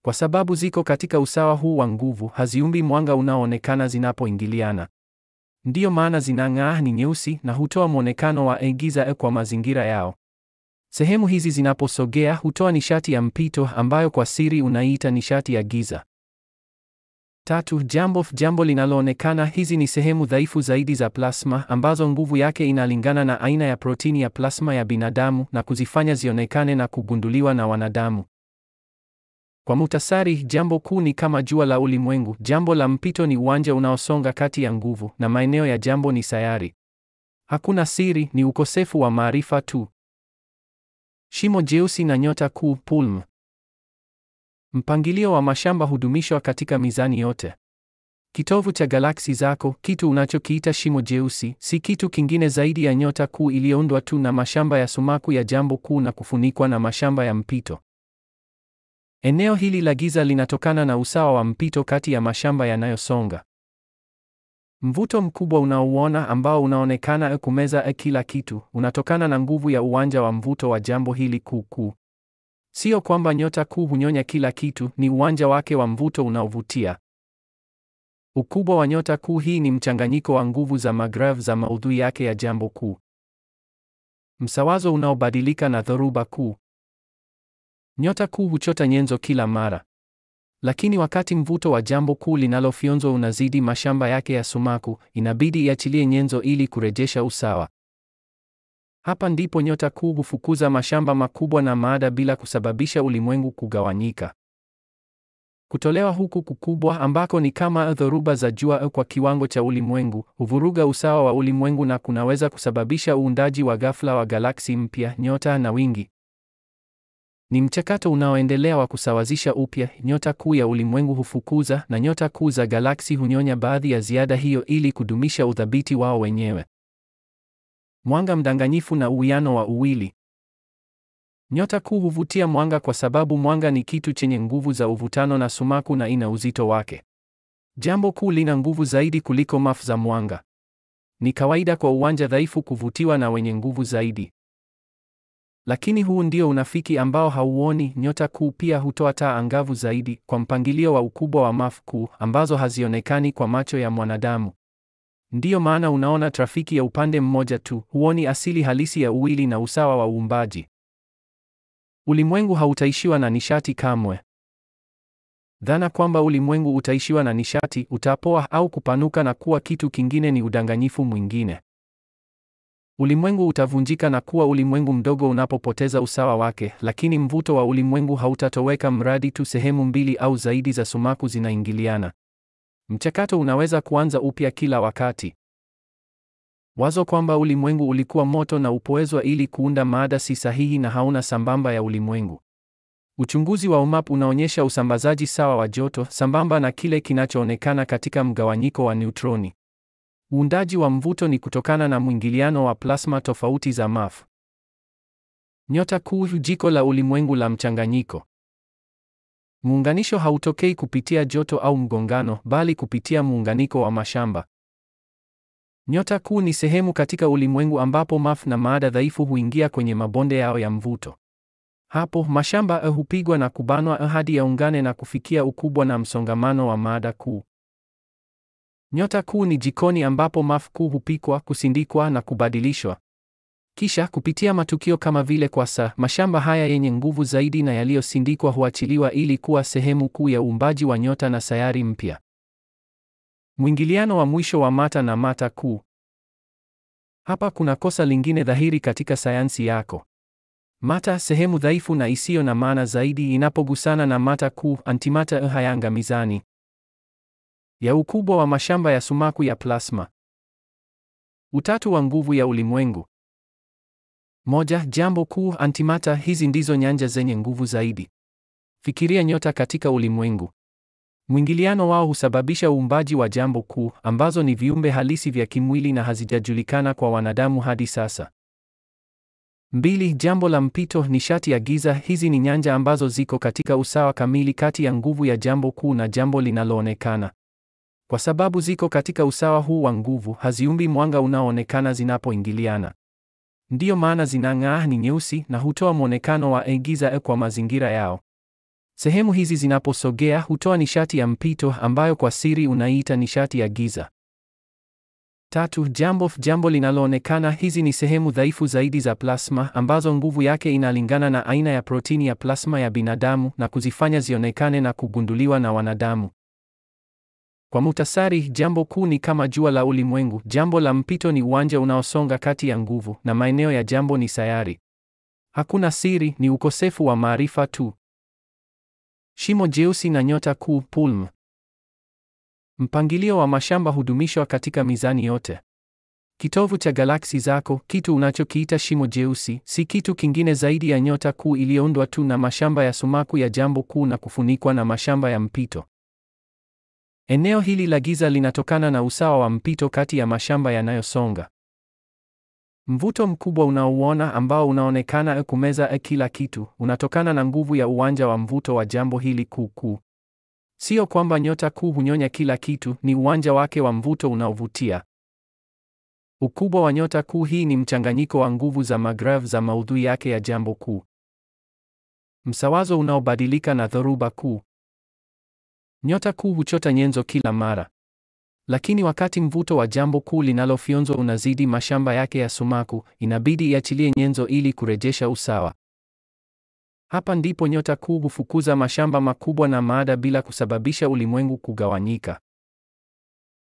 Kwa sababu ziko katika usawa huu wa nguvu, haziumbi mwanga unaoonekana zinapoingiliana. Ndiyo maana zinang'aa, ni nyeusi na hutoa mwonekano wa giza kwa mazingira yao. Sehemu hizi zinaposogea hutoa nishati ya mpito ambayo kwa siri unaiita nishati ya giza. 3. Jambo linaloonekana. Hizi ni sehemu dhaifu zaidi za plasma ambazo nguvu yake inalingana na aina ya protini ya plasma ya binadamu na kuzifanya zionekane na kugunduliwa na wanadamu. Kwa muhtasari, jambo kuu ni kama jua la ulimwengu, jambo la mpito ni uwanja unaosonga kati ya nguvu, na maeneo ya jambo ni sayari. Hakuna siri, ni ukosefu wa maarifa tu. Shimo jeusi na nyota kuu pulm. Mpangilio wa mashamba hudumishwa katika mizani yote. Kitovu cha galaksi zako, kitu unachokiita shimo jeusi, si kitu kingine zaidi ya nyota kuu iliyoundwa tu na mashamba ya sumaku ya jambo kuu na kufunikwa na mashamba ya mpito. Eneo hili la giza linatokana na usawa wa mpito kati ya mashamba yanayosonga. Mvuto mkubwa unaouona ambao unaonekana kumeza kila kitu, unatokana na nguvu ya uwanja wa mvuto wa jambo hili kuu. Sio kwamba nyota kuu hunyonya kila kitu, ni uwanja wake wa mvuto unaovutia. Ukubwa wa nyota kuu hii ni mchanganyiko wa nguvu za magrav za maudhui yake ya jambo kuu. Msawazo unaobadilika na dhoruba kuu. Nyota kuu huchota nyenzo kila mara. Lakini wakati mvuto wa jambo kuu linalofyonzwa unazidi mashamba yake ya sumaku, inabidi iachilie nyenzo ili kurejesha usawa. Hapa ndipo nyota kuu hufukuza mashamba makubwa na maada bila kusababisha ulimwengu kugawanyika. Kutolewa huku kukubwa ambako ni kama dhoruba za jua kwa kiwango cha ulimwengu, huvuruga usawa wa ulimwengu na kunaweza kusababisha uundaji wa ghafla wa galaksi mpya, nyota na wingi. Ni mchakato unaoendelea wa kusawazisha upya. Nyota kuu ya ulimwengu hufukuza na nyota kuu za galaksi hunyonya baadhi ya ziada hiyo ili kudumisha udhabiti wao wenyewe. Mwanga mdanganyifu na uwiano wa uwili. Nyota kuu huvutia mwanga kwa sababu mwanga ni kitu chenye nguvu za uvutano na sumaku na ina uzito wake. Jambo kuu lina nguvu zaidi kuliko mafu za mwanga. Ni kawaida kwa uwanja dhaifu kuvutiwa na wenye nguvu zaidi. Lakini huu ndio unafiki ambao hauoni. Nyota kuu pia hutoa taa angavu zaidi kwa mpangilio wa ukubwa wa mafu kuu ambazo hazionekani kwa macho ya mwanadamu. Ndiyo maana unaona trafiki ya upande mmoja tu, huoni asili halisi ya uwili na usawa wa uumbaji. Ulimwengu hautaishiwa na nishati kamwe. Dhana kwamba ulimwengu utaishiwa na nishati, utapoa au kupanuka na kuwa kitu kingine ni udanganyifu mwingine. Ulimwengu utavunjika na kuwa ulimwengu mdogo unapopoteza usawa wake, lakini mvuto wa ulimwengu hautatoweka mradi tu sehemu mbili au zaidi za sumaku zinaingiliana. Mchakato unaweza kuanza upya kila wakati. Wazo kwamba ulimwengu ulikuwa moto na upoezwa ili kuunda maada si sahihi na hauna sambamba ya ulimwengu. Uchunguzi wa UMAP unaonyesha usambazaji sawa wa joto sambamba na kile kinachoonekana katika mgawanyiko wa neutroni. Uundaji wa mvuto ni kutokana na mwingiliano wa plasma tofauti za mafu. Nyota kuu, jiko la ulimwengu la mchanganyiko. Muunganisho hautokei kupitia joto au mgongano, bali kupitia muunganiko wa mashamba. Nyota kuu ni sehemu katika ulimwengu ambapo mafu na maada dhaifu huingia kwenye mabonde yao ya mvuto. Hapo mashamba hupigwa na kubanwa hadi yaungane na kufikia ukubwa na msongamano wa maada kuu. Nyota kuu ni jikoni ambapo mafu kuu hupikwa, kusindikwa na kubadilishwa. Kisha kupitia matukio kama vile kwasa, mashamba haya yenye nguvu zaidi na yaliyosindikwa huachiliwa ili kuwa sehemu kuu ya uumbaji wa nyota na sayari mpya. Mwingiliano wa mwisho wa mata na mata kuu. Hapa kuna kosa lingine dhahiri katika sayansi yako. Mata, sehemu dhaifu na isiyo na maana zaidi, inapogusana na mata kuu, antimata hayaangamizani. Ya ukubwa wa mashamba ya sumaku ya plasma. Utatu wa nguvu ya ulimwengu. Moja, jambo kuu, antimata. Hizi ndizo nyanja zenye nguvu zaidi. Fikiria nyota katika ulimwengu. Mwingiliano wao husababisha uumbaji wa jambo kuu, ambazo ni viumbe halisi vya kimwili na hazijajulikana kwa wanadamu hadi sasa. 2. Jambo la mpito, nishati ya giza. Hizi ni nyanja ambazo ziko katika usawa kamili kati ya nguvu ya jambo kuu na jambo linaloonekana. Kwa sababu ziko katika usawa huu wa nguvu, haziumbi mwanga unaoonekana zinapoingiliana. Ndiyo maana zinang'aa, ni nyeusi na hutoa mwonekano wa giza kwa mazingira yao. Sehemu hizi zinaposogea hutoa nishati ya mpito ambayo kwa siri unaiita nishati ya giza. 3. Jambo linaloonekana. Hizi ni sehemu dhaifu zaidi za plasma ambazo nguvu yake inalingana na aina ya protini ya plasma ya binadamu na kuzifanya zionekane na kugunduliwa na wanadamu. Kwa muhtasari, jambo kuu ni kama jua la ulimwengu, jambo la mpito ni uwanja unaosonga kati ya nguvu, na maeneo ya jambo ni sayari. Hakuna siri, ni ukosefu wa maarifa tu. Shimo jeusi na nyota kuu pulm. Mpangilio wa mashamba hudumishwa katika mizani yote. Kitovu cha galaksi zako, kitu unachokiita shimo jeusi, si kitu kingine zaidi ya nyota kuu iliyoundwa tu na mashamba ya sumaku ya jambo kuu na kufunikwa na mashamba ya mpito. Eneo hili la giza linatokana na usawa wa mpito kati ya mashamba yanayosonga. Mvuto mkubwa unaouona ambao unaonekana kumeza kila kitu, unatokana na nguvu ya uwanja wa mvuto wa jambo hili kuu. Sio kwamba nyota kuu hunyonya kila kitu, ni uwanja wake wa mvuto unaovutia. Ukubwa wa nyota kuu hii ni mchanganyiko wa nguvu za magrav za maudhui yake ya jambo kuu. Msawazo unaobadilika na dhoruba kuu. Nyota kuu huchota nyenzo kila mara. Lakini wakati mvuto wa jambo kuu linalofyonzwa unazidi mashamba yake ya sumaku, inabidi iachilie nyenzo ili kurejesha usawa. Hapa ndipo nyota kuu hufukuza mashamba makubwa na maada bila kusababisha ulimwengu kugawanyika.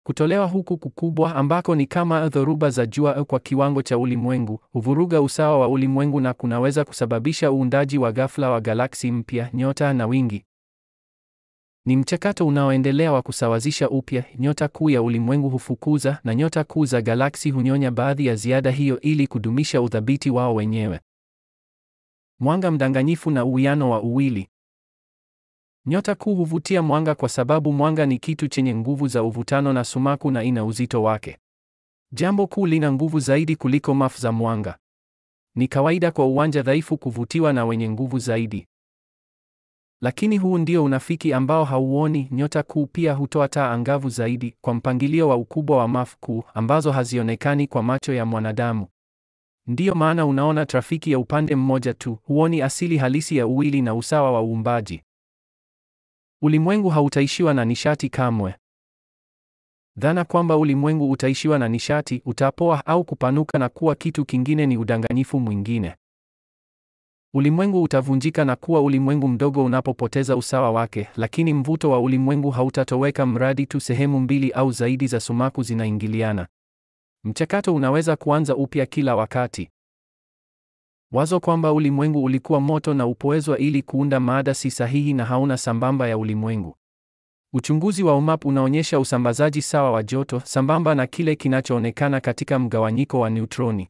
Kutolewa huku kukubwa ambako ni kama dhoruba za jua kwa kiwango cha ulimwengu, huvuruga usawa wa ulimwengu na kunaweza kusababisha uundaji wa ghafla wa galaksi mpya, nyota na wingi. Ni mchakato unaoendelea wa kusawazisha upya. Nyota kuu ya ulimwengu hufukuza na nyota kuu za galaksi hunyonya baadhi ya ziada hiyo ili kudumisha udhabiti wao wenyewe. Mwanga mdanganyifu na uwiano wa uwili. Nyota kuu huvutia mwanga kwa sababu mwanga ni kitu chenye nguvu za uvutano na sumaku na ina uzito wake. Jambo kuu lina nguvu zaidi kuliko mafu za mwanga. Ni kawaida kwa uwanja dhaifu kuvutiwa na wenye nguvu zaidi. Lakini huu ndio unafiki ambao hauoni. Nyota kuu pia hutoa taa angavu zaidi kwa mpangilio wa ukubwa wa mafu kuu ambazo hazionekani kwa macho ya mwanadamu. Ndiyo maana unaona trafiki ya upande mmoja tu, huoni asili halisi ya uwili na usawa wa uumbaji. Ulimwengu hautaishiwa na nishati kamwe. Dhana kwamba ulimwengu utaishiwa na nishati, utapoa au kupanuka na kuwa kitu kingine ni udanganyifu mwingine. Ulimwengu utavunjika na kuwa ulimwengu mdogo unapopoteza usawa wake, lakini mvuto wa ulimwengu hautatoweka mradi tu sehemu mbili au zaidi za sumaku zinaingiliana. Mchakato unaweza kuanza upya kila wakati. Wazo kwamba ulimwengu ulikuwa moto na upoezwa ili kuunda maada si sahihi na hauna sambamba ya ulimwengu. Uchunguzi wa UMAP unaonyesha usambazaji sawa wa joto sambamba na kile kinachoonekana katika mgawanyiko wa neutroni.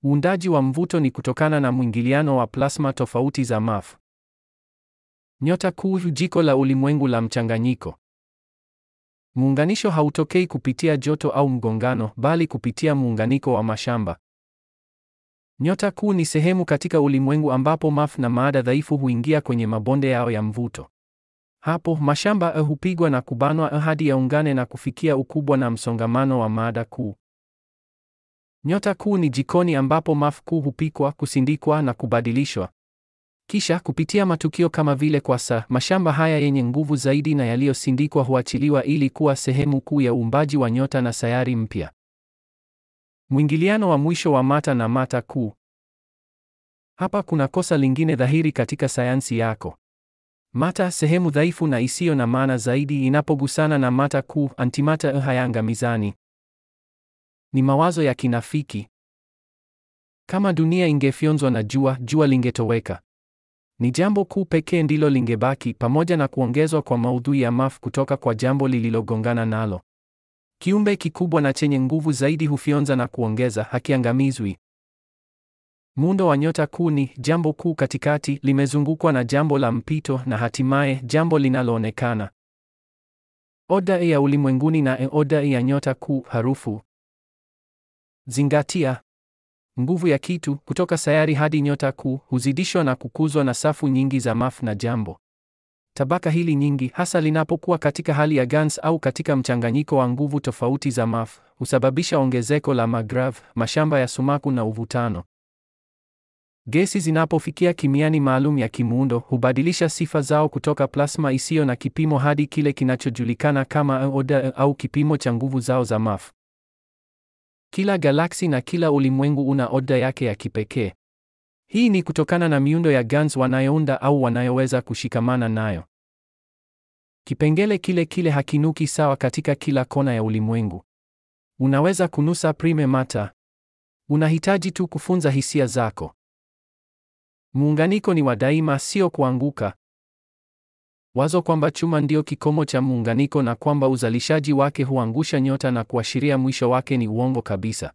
Uundaji wa mvuto ni kutokana na mwingiliano wa plasma tofauti za MAF. Nyota kuu, jiko la ulimwengu la mchanganyiko. Muunganisho hautokei kupitia joto au mgongano, bali kupitia muunganiko wa mashamba. Nyota kuu ni sehemu katika ulimwengu ambapo MAF na maada dhaifu huingia kwenye mabonde yao ya mvuto. Hapo mashamba hupigwa na kubanwa hadi yaungane na kufikia ukubwa na msongamano wa maada kuu. Nyota kuu ni jikoni ambapo MAF kuu hupikwa, kusindikwa na kubadilishwa. Kisha kupitia matukio kama vile kwasa, mashamba haya yenye nguvu zaidi na yaliyosindikwa huachiliwa ili kuwa sehemu kuu ya uumbaji wa nyota na sayari mpya. Mwingiliano wa mwisho wa mata na mata kuu. Hapa kuna kosa lingine dhahiri katika sayansi yako. Mata, sehemu dhaifu na isiyo na maana zaidi, inapogusana na mata kuu, antimata hayaangamizani. Ni mawazo ya kinafiki. Kama dunia ingefyonzwa na jua, jua lingetoweka. Ni jambo kuu pekee ndilo lingebaki, pamoja na kuongezwa kwa maudhui ya MAF kutoka kwa jambo lililogongana nalo. Kiumbe kikubwa na chenye nguvu zaidi hufyonza na kuongeza, hakiangamizwi. Muundo wa nyota kuu ni jambo kuu katikati, limezungukwa na jambo la mpito na hatimaye jambo linaloonekana. Oda ya ulimwenguni na oda ya nyota kuu, harufu. Zingatia. Nguvu ya kitu, kutoka sayari hadi nyota kuu, huzidishwa na kukuzwa na safu nyingi za mafu na jambo. Tabaka hili nyingi, hasa linapokuwa katika hali ya GANS au katika mchanganyiko wa nguvu tofauti za mafu, husababisha ongezeko la magrav, mashamba ya sumaku na uvutano. Gesi zinapofikia kimiani maalum ya kimuundo, hubadilisha sifa zao kutoka plasma isiyo na kipimo hadi kile kinachojulikana kama oda au kipimo cha nguvu zao za mafu. Kila galaksi na kila ulimwengu una oda yake ya kipekee. Hii ni kutokana na miundo ya GANS wanayounda au wanayoweza kushikamana nayo. Kipengele kile kile hakinuki sawa katika kila kona ya ulimwengu. Unaweza kunusa prime matter. Unahitaji tu kufunza hisia zako. Muunganiko ni wa daima, sio kuanguka. Wazo kwamba chuma ndio kikomo cha muunganiko na kwamba uzalishaji wake huangusha nyota na kuashiria mwisho wake ni uongo kabisa.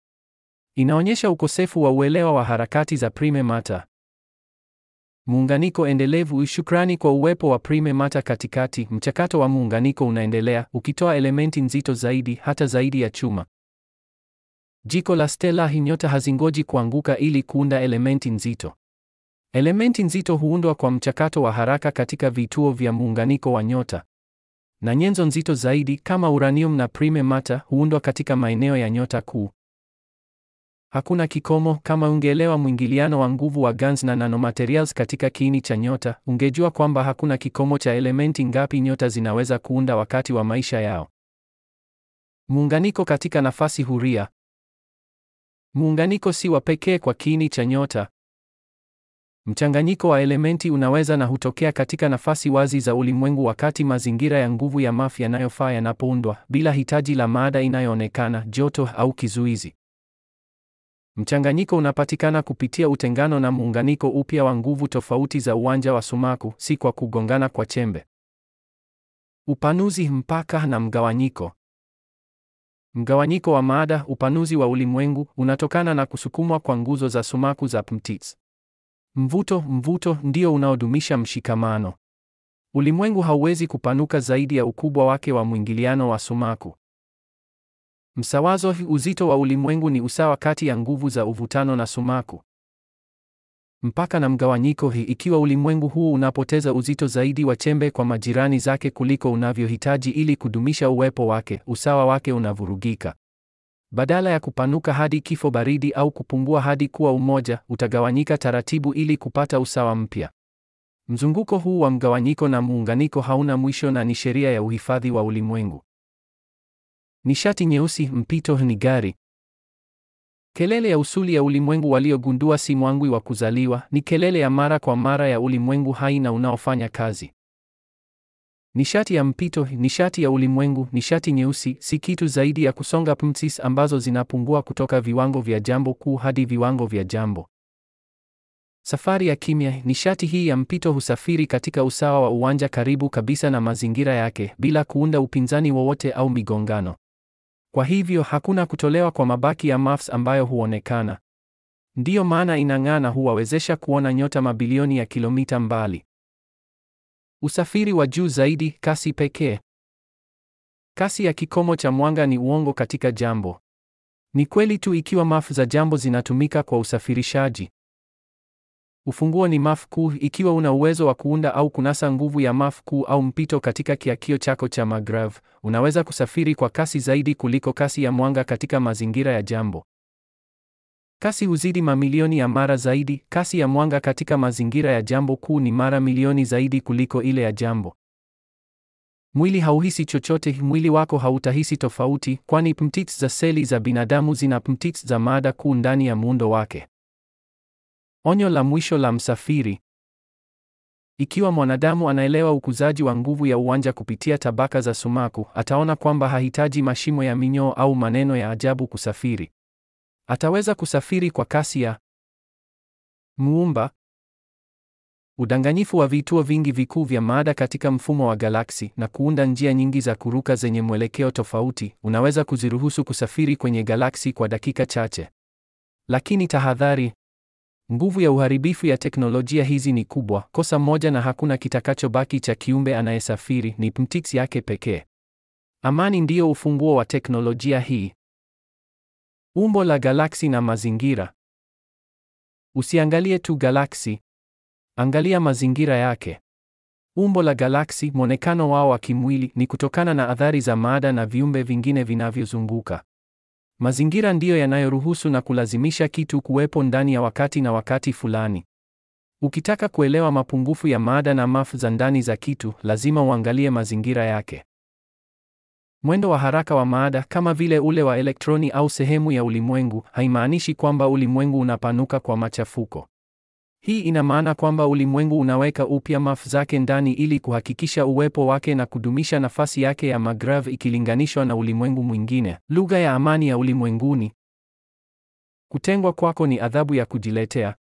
Inaonyesha ukosefu wa uelewa wa harakati za prime matter. Muunganiko endelevu. Shukrani kwa uwepo wa prime matter katikati, mchakato wa muunganiko unaendelea, ukitoa elementi nzito zaidi, hata zaidi ya chuma. Jiko la stela. Nyota hazingoji kuanguka ili kuunda elementi nzito. Elementi nzito huundwa kwa mchakato wa haraka katika vituo vya muunganiko wa nyota. Na nyenzo nzito zaidi, kama uranium na prime matter, huundwa katika maeneo ya nyota kuu. Hakuna kikomo. Kama ungeelewa mwingiliano wa nguvu wa GANS na nanomaterials katika kiini cha nyota, ungejua kwamba hakuna kikomo cha elementi ngapi nyota zinaweza kuunda wakati wa maisha yao. Muunganiko katika nafasi huria. Muunganiko si wa pekee kwa kiini cha nyota. Mchanganyiko wa elementi unaweza na hutokea katika nafasi wazi za ulimwengu wakati mazingira ya nguvu ya mafu yanayofaa yanapoundwa, bila hitaji la maada inayoonekana, joto au kizuizi. Mchanganyiko unapatikana kupitia utengano na muunganiko upya wa nguvu tofauti za uwanja wa sumaku, si kwa kugongana kwa chembe. Upanuzi, mpaka na mgawanyiko. Mgawanyiko wa maada, upanuzi wa ulimwengu, unatokana na kusukumwa kwa nguzo za sumaku za pmtits. Mvuto ndio unaodumisha mshikamano. Ulimwengu hauwezi kupanuka zaidi ya ukubwa wake wa mwingiliano wa sumaku. Msawazo, uzito wa ulimwengu ni usawa kati ya nguvu za uvutano na sumaku. Mpaka na mgawanyiko, ikiwa ulimwengu huu unapoteza uzito zaidi wa chembe kwa majirani zake kuliko unavyohitaji ili kudumisha uwepo wake, usawa wake unavurugika. Badala ya kupanuka hadi kifo baridi au kupungua hadi kuwa umoja, utagawanyika taratibu ili kupata usawa mpya. Mzunguko huu wa mgawanyiko na muunganiko hauna mwisho na ni sheria ya uhifadhi wa ulimwengu. Nishati nyeusi, mpito ni gari. Kelele ya usuli ya ulimwengu waliogundua si mwangwi wa kuzaliwa, ni kelele ya mara kwa mara ya ulimwengu hai na unaofanya kazi. Nishati ya mpito, nishati ya ulimwengu, nishati nyeusi, si kitu zaidi ya kusonga pmtsis ambazo zinapungua kutoka viwango vya jambo kuu hadi viwango vya jambo. Safari ya kimya, nishati hii ya mpito husafiri katika usawa wa uwanja karibu kabisa na mazingira yake, bila kuunda upinzani wowote au migongano. Kwa hivyo, hakuna kutolewa kwa mabaki ya mafus ambayo huonekana. Ndiyo maana inang'aa na huwawezesha kuona nyota mabilioni ya kilomita mbali. Usafiri wa juu zaidi, kasi pekee. Kasi ya kikomo cha mwanga ni uongo katika jambo. Ni kweli tu ikiwa mafu za jambo zinatumika kwa usafirishaji. Ufunguo ni mafu kuu. Ikiwa una uwezo wa kuunda au kunasa nguvu ya mafu kuu au mpito katika kiakio chako cha magrav, unaweza kusafiri kwa kasi zaidi kuliko kasi ya mwanga katika mazingira ya jambo. Kasi huzidi mamilioni ya mara zaidi. Kasi ya mwanga katika mazingira ya jambo kuu ni mara milioni zaidi kuliko ile ya jambo. Mwili hauhisi chochote. Mwili wako hautahisi tofauti, kwani pmtits za seli za binadamu zina pmtits za maada kuu ndani ya muundo wake. Onyo la mwisho la msafiri. Ikiwa mwanadamu anaelewa ukuzaji wa nguvu ya uwanja kupitia tabaka za sumaku, ataona kwamba hahitaji mashimo ya minyoo au maneno ya ajabu kusafiri. Ataweza kusafiri kwa kasi ya Muumba. Udanganyifu wa vituo vingi vikuu vya maada katika mfumo wa galaksi na kuunda njia nyingi za kuruka zenye mwelekeo tofauti, unaweza kuziruhusu kusafiri kwenye galaksi kwa dakika chache. Lakini tahadhari, nguvu ya uharibifu ya teknolojia hizi ni kubwa. Kosa moja na hakuna kitakachobaki cha kiumbe anayesafiri, ni pmtits yake pekee. Amani ndiyo ufunguo wa teknolojia hii. Umbo la galaksi na mazingira. Usiangalie tu galaksi. Angalia mazingira yake. Umbo la galaksi, mwonekano wao wa kimwili, ni kutokana na athari za maada na viumbe vingine vinavyozunguka. Mazingira ndiyo yanayoruhusu na kulazimisha kitu kuwepo ndani ya wakati na wakati fulani. Ukitaka kuelewa mapungufu ya maada na mafu za ndani za kitu, lazima uangalie mazingira yake. Mwendo wa haraka wa maada, kama vile ule wa elektroni au sehemu ya ulimwengu, haimaanishi kwamba ulimwengu unapanuka kwa machafuko. Hii ina maana kwamba ulimwengu unaweka upya mafu zake ndani ili kuhakikisha uwepo wake na kudumisha nafasi yake ya magrav ikilinganishwa na ulimwengu mwingine. Lugha ya amani ya ulimwenguni. Kutengwa kwako ni adhabu ya kujiletea.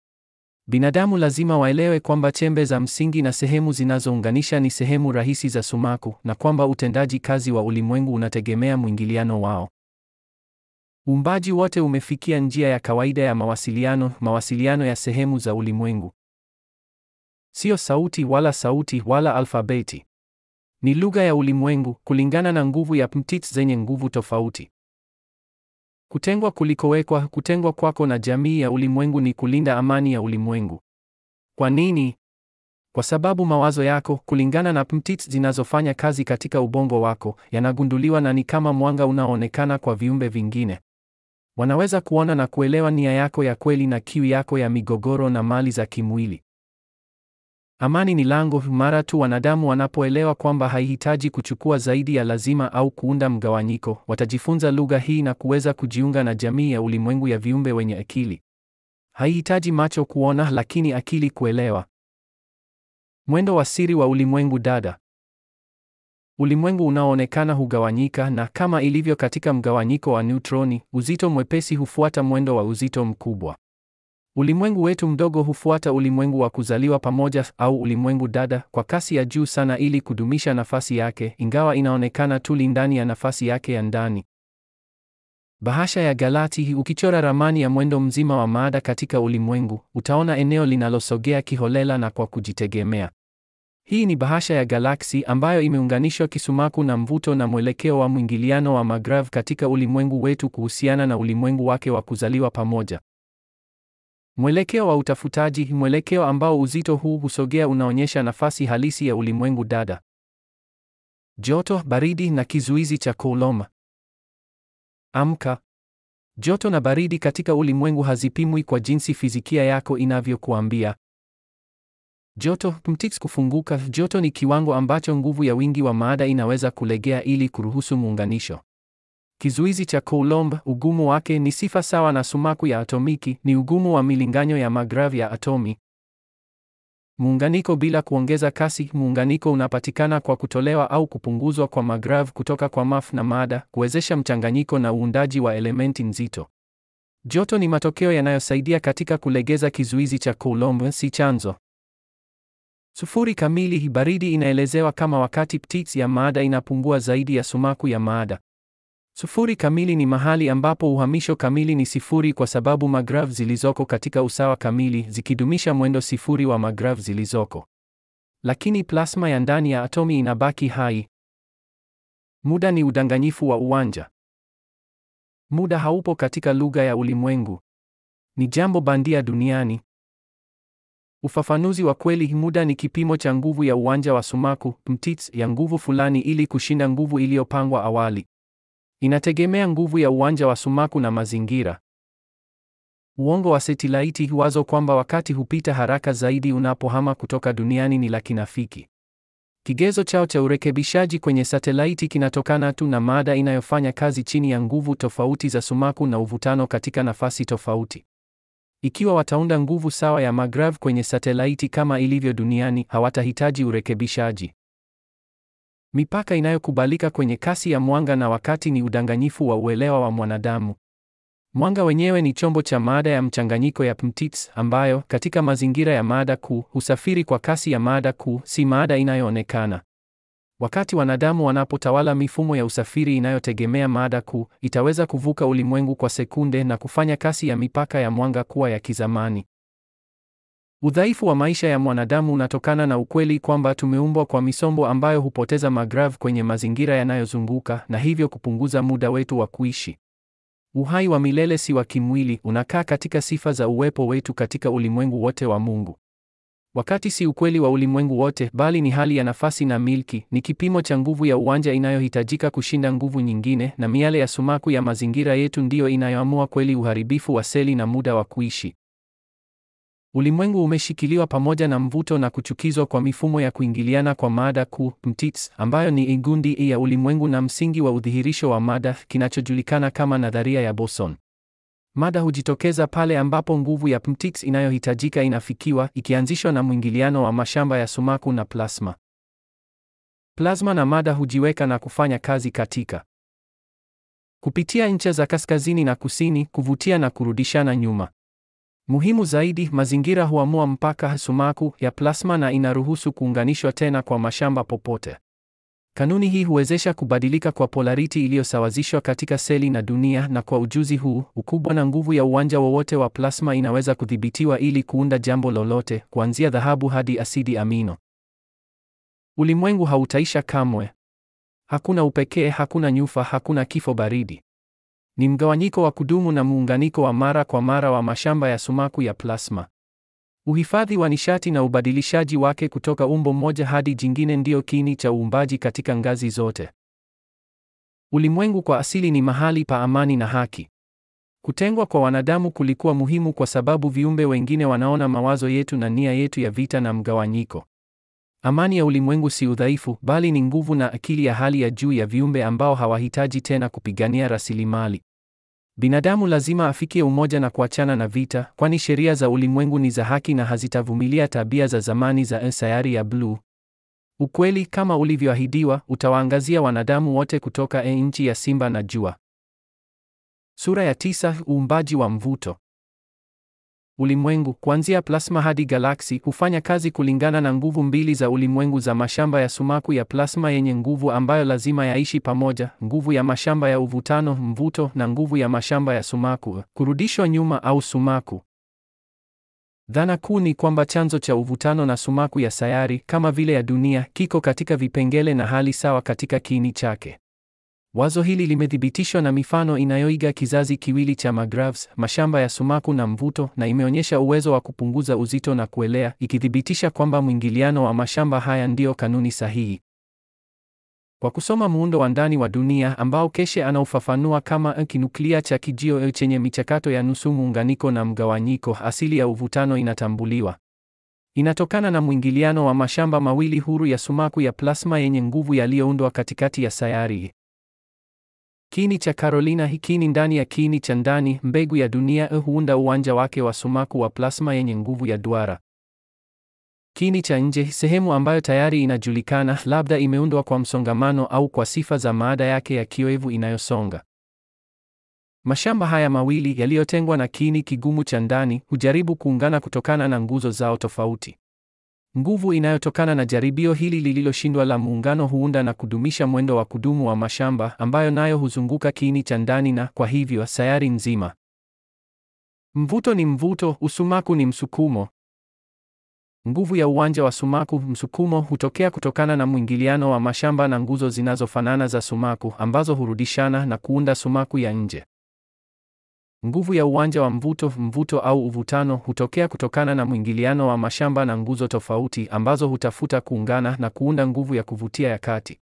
Binadamu lazima waelewe kwamba chembe za msingi na sehemu zinazounganisha ni sehemu rahisi za sumaku, na kwamba utendaji kazi wa ulimwengu unategemea mwingiliano wao. Uumbaji wote umefikia njia ya kawaida ya mawasiliano ya sehemu za ulimwengu. Sio sauti wala alfabeti. Ni lugha ya ulimwengu, kulingana na nguvu ya pmtits zenye nguvu tofauti. Kutengwa kwako na jamii ya ulimwengu ni kulinda amani ya ulimwengu. Kwa nini? Kwa sababu mawazo yako, kulingana na pmtits zinazofanya kazi katika ubongo wako, yanagunduliwa na ni kama mwanga unaoonekana kwa viumbe vingine. Wanaweza kuona na kuelewa nia yako ya kweli na kiu yako ya migogoro na mali za kimwili. Amani ni lango. Mara tu wanadamu wanapoelewa kwamba haihitaji kuchukua zaidi ya lazima au kuunda mgawanyiko, watajifunza lugha hii na kuweza kujiunga na jamii ya ulimwengu ya viumbe wenye akili. Haihitaji macho kuona, lakini akili kuelewa. Mwendo wa siri wa ulimwengu dada. Ulimwengu unaoonekana hugawanyika, na kama ilivyo katika mgawanyiko wa neutroni, uzito mwepesi hufuata mwendo wa uzito mkubwa. Ulimwengu wetu mdogo hufuata ulimwengu wa kuzaliwa pamoja au ulimwengu dada kwa kasi ya juu sana ili kudumisha nafasi yake, ingawa inaonekana tuli ndani ya nafasi yake ya ndani. Bahasha ya Galati. Ukichora ramani ya mwendo mzima wa maada katika ulimwengu, utaona eneo linalosogea kiholela na kwa kujitegemea. Hii ni bahasha ya galaksi ambayo imeunganishwa kisumaku na mvuto na mwelekeo wa mwingiliano wa magrav katika ulimwengu wetu kuhusiana na ulimwengu wake wa kuzaliwa pamoja. Mwelekeo wa utafutaji, mwelekeo ambao uzito huu husogea, unaonyesha nafasi halisi ya ulimwengu dada. Joto, baridi na kizuizi cha Coulomb. Amka. Joto na baridi katika ulimwengu hazipimwi kwa jinsi fizikia yako inavyokuambia. Joto, pmtits kufunguka. Joto ni kiwango ambacho nguvu ya wingi wa maada inaweza kulegea ili kuruhusu muunganisho. Kizuizi cha Coulomb, ugumu wake ni sifa sawa na sumaku ya atomiki, ni ugumu wa milinganyo ya magrav ya atomi. Muunganiko bila kuongeza kasi. Muunganiko unapatikana kwa kutolewa au kupunguzwa kwa magrav kutoka kwa maf na maada, kuwezesha mchanganyiko na uundaji wa elementi nzito. Joto ni matokeo yanayosaidia katika kulegeza kizuizi cha Coulomb, si chanzo. Sufuri kamili. Baridi inaelezewa kama wakati ptits ya maada inapungua zaidi ya sumaku ya maada. Sufuri kamili ni mahali ambapo uhamisho kamili ni sifuri kwa sababu magrav zilizoko katika usawa kamili zikidumisha mwendo sifuri wa magrav zilizoko. Lakini plasma ya ndani ya atomi inabaki hai. Muda ni udanganyifu wa uwanja. Muda haupo katika lugha ya ulimwengu. Ni jambo bandia duniani. Ufafanuzi wa kweli, muda ni kipimo cha nguvu ya uwanja wa sumaku, pmtits, ya nguvu fulani ili kushinda nguvu iliyopangwa awali. Inategemea nguvu ya uwanja wa sumaku na mazingira. Uongo wa setilaiti, wazo kwamba wakati hupita haraka zaidi unapohama kutoka duniani ni la kinafiki. Kigezo chao cha urekebishaji kwenye satelaiti kinatokana tu na maada inayofanya kazi chini ya nguvu tofauti za sumaku na uvutano katika nafasi tofauti. Ikiwa wataunda nguvu sawa ya magrav kwenye satelaiti kama ilivyo duniani, hawatahitaji urekebishaji. Mipaka inayokubalika kwenye kasi ya mwanga na wakati ni udanganyifu wa uelewa wa mwanadamu. Mwanga wenyewe ni chombo cha maada ya mchanganyiko ya pmtits ambayo, katika mazingira ya maada kuu, husafiri kwa kasi ya maada kuu, si maada inayoonekana. Wakati wanadamu wanapotawala mifumo ya usafiri inayotegemea maada kuu, itaweza kuvuka ulimwengu kwa sekunde na kufanya kasi ya mipaka ya mwanga kuwa ya kizamani. Udhaifu wa maisha ya mwanadamu unatokana na ukweli kwamba tumeumbwa kwa misombo ambayo hupoteza magrav kwenye mazingira yanayozunguka na hivyo kupunguza muda wetu wa kuishi. Uhai wa milele si wa kimwili, unakaa katika sifa za uwepo wetu katika ulimwengu wote wa Mungu. Wakati si ukweli wa ulimwengu wote, bali ni hali ya nafasi na milki, ni kipimo cha nguvu ya uwanja inayohitajika kushinda nguvu nyingine, na miale ya sumaku ya mazingira yetu ndiyo inayoamua kweli uharibifu wa seli na muda wa kuishi. Ulimwengu umeshikiliwa pamoja na mvuto na kuchukizwa kwa mifumo ya kuingiliana kwa mada kuu, mtits, ambayo ni igundi ya ulimwengu na msingi wa udhihirisho wa mada, kinachojulikana kama nadharia ya boson. Mada hujitokeza pale ambapo nguvu ya mtits inayohitajika inafikiwa, ikianzishwa na mwingiliano wa mashamba ya sumaku na plasma. Plasma na mada hujiweka na kufanya kazi katika kupitia ncha za kaskazini na kusini, kuvutia na kurudishana nyuma. Muhimu zaidi, mazingira huamua mpaka sumaku ya plasma na inaruhusu kuunganishwa tena kwa mashamba popote. Kanuni hii huwezesha kubadilika kwa polariti iliyosawazishwa katika seli na dunia, na kwa ujuzi huu, ukubwa na nguvu ya uwanja wowote wa plasma inaweza kudhibitiwa ili kuunda jambo lolote, kuanzia dhahabu hadi asidi amino. Ulimwengu hautaisha kamwe. Hakuna upekee, hakuna nyufa, hakuna kifo baridi. Ni mgawanyiko wa kudumu na muunganiko wa mara kwa mara wa mashamba ya sumaku ya plasma. Uhifadhi wa nishati na ubadilishaji wake kutoka umbo moja hadi jingine ndio kiini cha uumbaji katika ngazi zote. Ulimwengu kwa asili ni mahali pa amani na haki. Kutengwa kwa wanadamu kulikuwa muhimu kwa sababu viumbe wengine wanaona mawazo yetu na nia yetu ya vita na mgawanyiko. Amani ya ulimwengu si udhaifu, bali ni nguvu na akili ya hali ya juu ya viumbe ambao hawahitaji tena kupigania rasilimali. Binadamu lazima afikie umoja na kuachana na vita, kwani sheria za ulimwengu ni za haki na hazitavumilia tabia za zamani za sayari ya bluu. Ukweli, kama ulivyoahidiwa, utawaangazia wanadamu wote kutoka nchi ya simba na jua. Sura ya 9: Uumbaji wa mvuto. Ulimwengu, kuanzia plasma hadi galaksi, hufanya kazi kulingana na nguvu mbili za ulimwengu za mashamba ya sumaku ya plasma yenye nguvu ambayo lazima yaishi pamoja, nguvu ya mashamba ya uvutano, mvuto, na nguvu ya mashamba ya sumaku, kurudishwa nyuma au sumaku. Dhana kuu ni kwamba chanzo cha uvutano na sumaku ya sayari, kama vile ya dunia, kiko katika vipengele na hali sawa katika kiini chake. Wazo hili limethibitishwa na mifano inayoiga kizazi kiwili cha magravs, mashamba ya sumaku na mvuto, na imeonyesha uwezo wa kupunguza uzito na kuelea, ikithibitisha kwamba mwingiliano wa mashamba haya ndio kanuni sahihi. Kwa kusoma muundo wa ndani wa dunia ambao Keshe anaufafanua kama kinuklia cha kijio chenye michakato ya nusu muunganiko na mgawanyiko, asili ya uvutano inatambuliwa. Inatokana na mwingiliano wa mashamba mawili huru ya sumaku ya plasma yenye nguvu yaliyoundwa katikati ya sayari. Kiini cha Carolina, kiini ndani ya kiini cha ndani, mbegu ya dunia, huunda uwanja wake wa sumaku wa plasma yenye nguvu ya duara. Kiini cha nje, sehemu ambayo tayari inajulikana, labda imeundwa kwa msongamano au kwa sifa za maada yake ya kioevu inayosonga. Mashamba haya mawili yaliyotengwa na kiini kigumu cha ndani hujaribu kuungana kutokana na nguzo zao tofauti. Nguvu inayotokana na jaribio hili lililoshindwa la muungano huunda na kudumisha mwendo wa kudumu wa mashamba ambayo nayo huzunguka kiini cha ndani na kwa hivyo sayari nzima. Mvuto ni mvuto, usumaku ni msukumo. Nguvu ya uwanja wa sumaku, msukumo, hutokea kutokana na mwingiliano wa mashamba na nguzo zinazofanana za sumaku ambazo hurudishana na kuunda sumaku ya nje. Nguvu ya uwanja wa mvuto, mvuto au uvutano, hutokea kutokana na mwingiliano wa mashamba na nguzo tofauti ambazo hutafuta kuungana na kuunda nguvu ya kuvutia ya kati.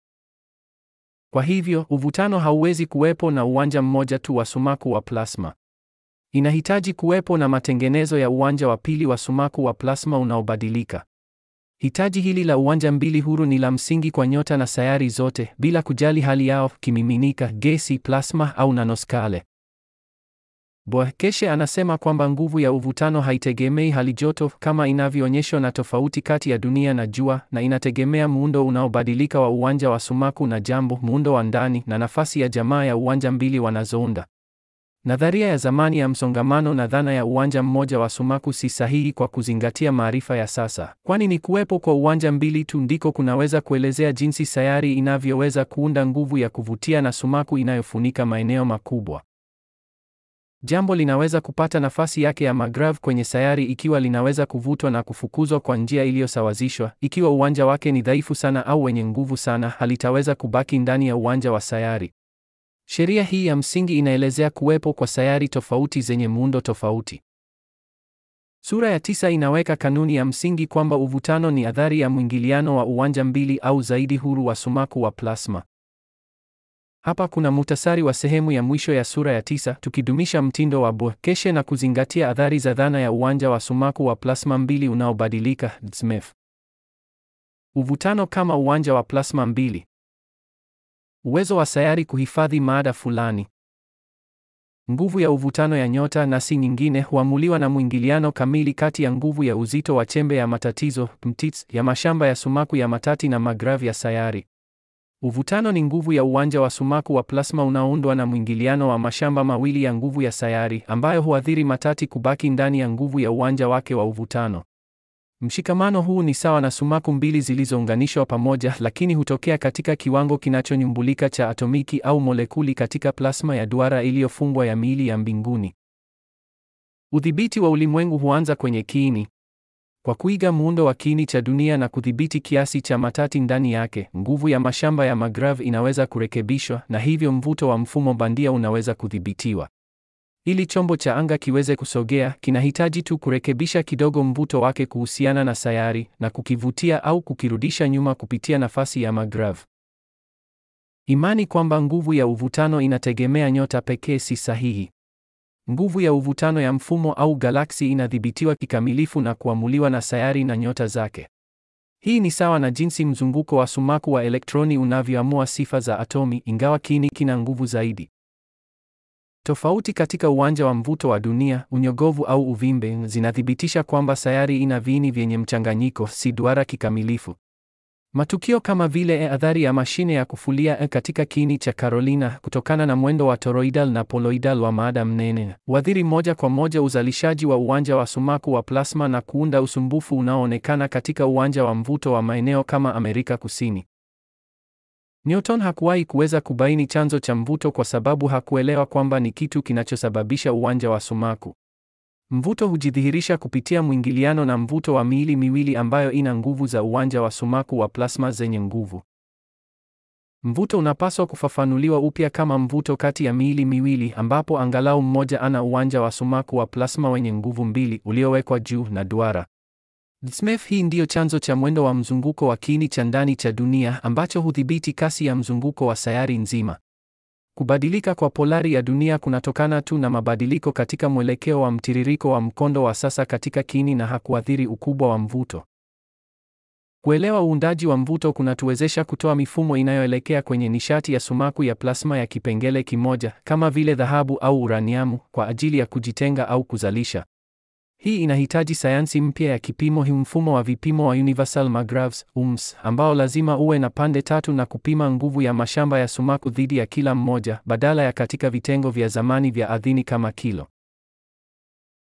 Kwa hivyo, uvutano hauwezi kuwepo na uwanja mmoja tu wa sumaku wa plasma. Inahitaji kuwepo na matengenezo ya uwanja wa pili wa sumaku wa plasma unaobadilika. Hitaji hili la uwanja mbili huru ni la msingi kwa nyota na sayari zote, bila kujali hali yao, kimiminika, gesi, plasma au nanoskale. Keshe anasema kwamba nguvu ya uvutano haitegemei hali joto kama inavyoonyeshwa na tofauti kati ya dunia na jua, na inategemea muundo unaobadilika wa uwanja wa sumaku na jambo, muundo wa ndani na nafasi ya jamaa ya uwanja mbili wanazounda. Nadharia ya zamani ya msongamano na dhana ya uwanja mmoja wa sumaku si sahihi kwa kuzingatia maarifa ya sasa, kwani ni kuwepo kwa uwanja mbili tu ndiko kunaweza kuelezea jinsi sayari inavyoweza kuunda nguvu ya kuvutia na sumaku inayofunika maeneo makubwa. Jambo linaweza kupata nafasi yake ya magrav kwenye sayari ikiwa linaweza kuvutwa na kufukuzwa kwa njia iliyosawazishwa. Ikiwa uwanja wake ni dhaifu sana au wenye nguvu sana, halitaweza kubaki ndani ya uwanja wa sayari. Sheria hii ya msingi inaelezea kuwepo kwa sayari tofauti zenye muundo tofauti. Sura ya 9 inaweka kanuni ya msingi kwamba uvutano ni athari ya mwingiliano wa uwanja mbili au zaidi huru wa sumaku wa plasma. Hapa kuna muhtasari wa sehemu ya mwisho ya sura ya 9, tukidumisha mtindo wa Bohr-Keshe na kuzingatia athari za dhana ya uwanja wa sumaku wa plasma mbili unaobadilika, DSMF. Uvutano kama uwanja wa plasma mbili. Uwezo wa sayari kuhifadhi mada fulani. Nguvu ya uvutano ya nyota na si nyingine huamuliwa na mwingiliano kamili kati ya nguvu ya uzito wa chembe ya matatizo (MTITS) ya mashamba ya sumaku ya matati na magrav ya sayari. Uvutano ni nguvu ya uwanja wa sumaku wa plasma unaoundwa na mwingiliano wa mashamba mawili ya nguvu ya sayari ambayo huathiri matati kubaki ndani ya nguvu ya uwanja wake wa uvutano. Mshikamano huu ni sawa na sumaku mbili zilizounganishwa pamoja, lakini hutokea katika kiwango kinachonyumbulika cha atomiki au molekuli katika plasma ya duara iliyofungwa ya miili ya mbinguni. Udhibiti wa ulimwengu huanza kwenye kiini. Kwa kuiga muundo wa kiini cha dunia na kudhibiti kiasi cha matati ndani yake, nguvu ya mashamba ya magrav inaweza kurekebishwa na hivyo mvuto wa mfumo bandia unaweza kudhibitiwa. Ili chombo cha anga kiweze kusogea, kinahitaji tu kurekebisha kidogo mvuto wake kuhusiana na sayari na kukivutia au kukirudisha nyuma kupitia nafasi ya magrav. Imani kwamba nguvu ya uvutano inategemea nyota pekee si sahihi. Nguvu ya uvutano ya mfumo au galaksi inadhibitiwa kikamilifu na kuamuliwa na sayari na nyota zake. Hii ni sawa na jinsi mzunguko wa sumaku wa elektroni unavyoamua sifa za atomi, ingawa kiini kina nguvu zaidi. Tofauti katika uwanja wa mvuto wa dunia, unyogovu au uvimbe, zinathibitisha kwamba sayari ina viini vyenye mchanganyiko, si duara kikamilifu. Matukio kama vile athari ya mashine ya kufulia katika kiini cha Carolina kutokana na mwendo wa toroidal na poloidal wa mada mnene huathiri moja kwa moja uzalishaji wa uwanja wa sumaku wa plasma na kuunda usumbufu unaoonekana katika uwanja wa mvuto wa maeneo kama Amerika Kusini. Newton hakuwahi kuweza kubaini chanzo cha mvuto kwa sababu hakuelewa kwamba ni kitu kinachosababisha uwanja wa sumaku. Mvuto hujidhihirisha kupitia mwingiliano na mvuto wa miili miwili ambayo ina nguvu za uwanja wa sumaku wa plasma zenye nguvu. Mvuto unapaswa kufafanuliwa upya kama mvuto kati ya miili miwili ambapo angalau mmoja ana uwanja wa sumaku wa plasma wenye nguvu mbili uliowekwa juu na duara. DSMF hii ndiyo chanzo cha mwendo wa mzunguko wa kiini cha ndani cha dunia ambacho hudhibiti kasi ya mzunguko wa sayari nzima. Kubadilika kwa polari ya dunia kunatokana tu na mabadiliko katika mwelekeo wa mtiririko wa mkondo wa sasa katika kiini na hakuathiri ukubwa wa mvuto. Kuelewa uundaji wa mvuto kunatuwezesha kutoa mifumo inayoelekea kwenye nishati ya sumaku ya plasma ya kipengele kimoja, kama vile dhahabu au uraniamu, kwa ajili ya kujitenga au kuzalisha. Hii inahitaji sayansi mpya ya kipimo, mfumo wa vipimo wa Universal Magravs (UMS), ambao lazima uwe na pande tatu na kupima nguvu ya mashamba ya sumaku dhidi ya kila mmoja, badala ya katika vitengo vya zamani vya ardhini kama kilo.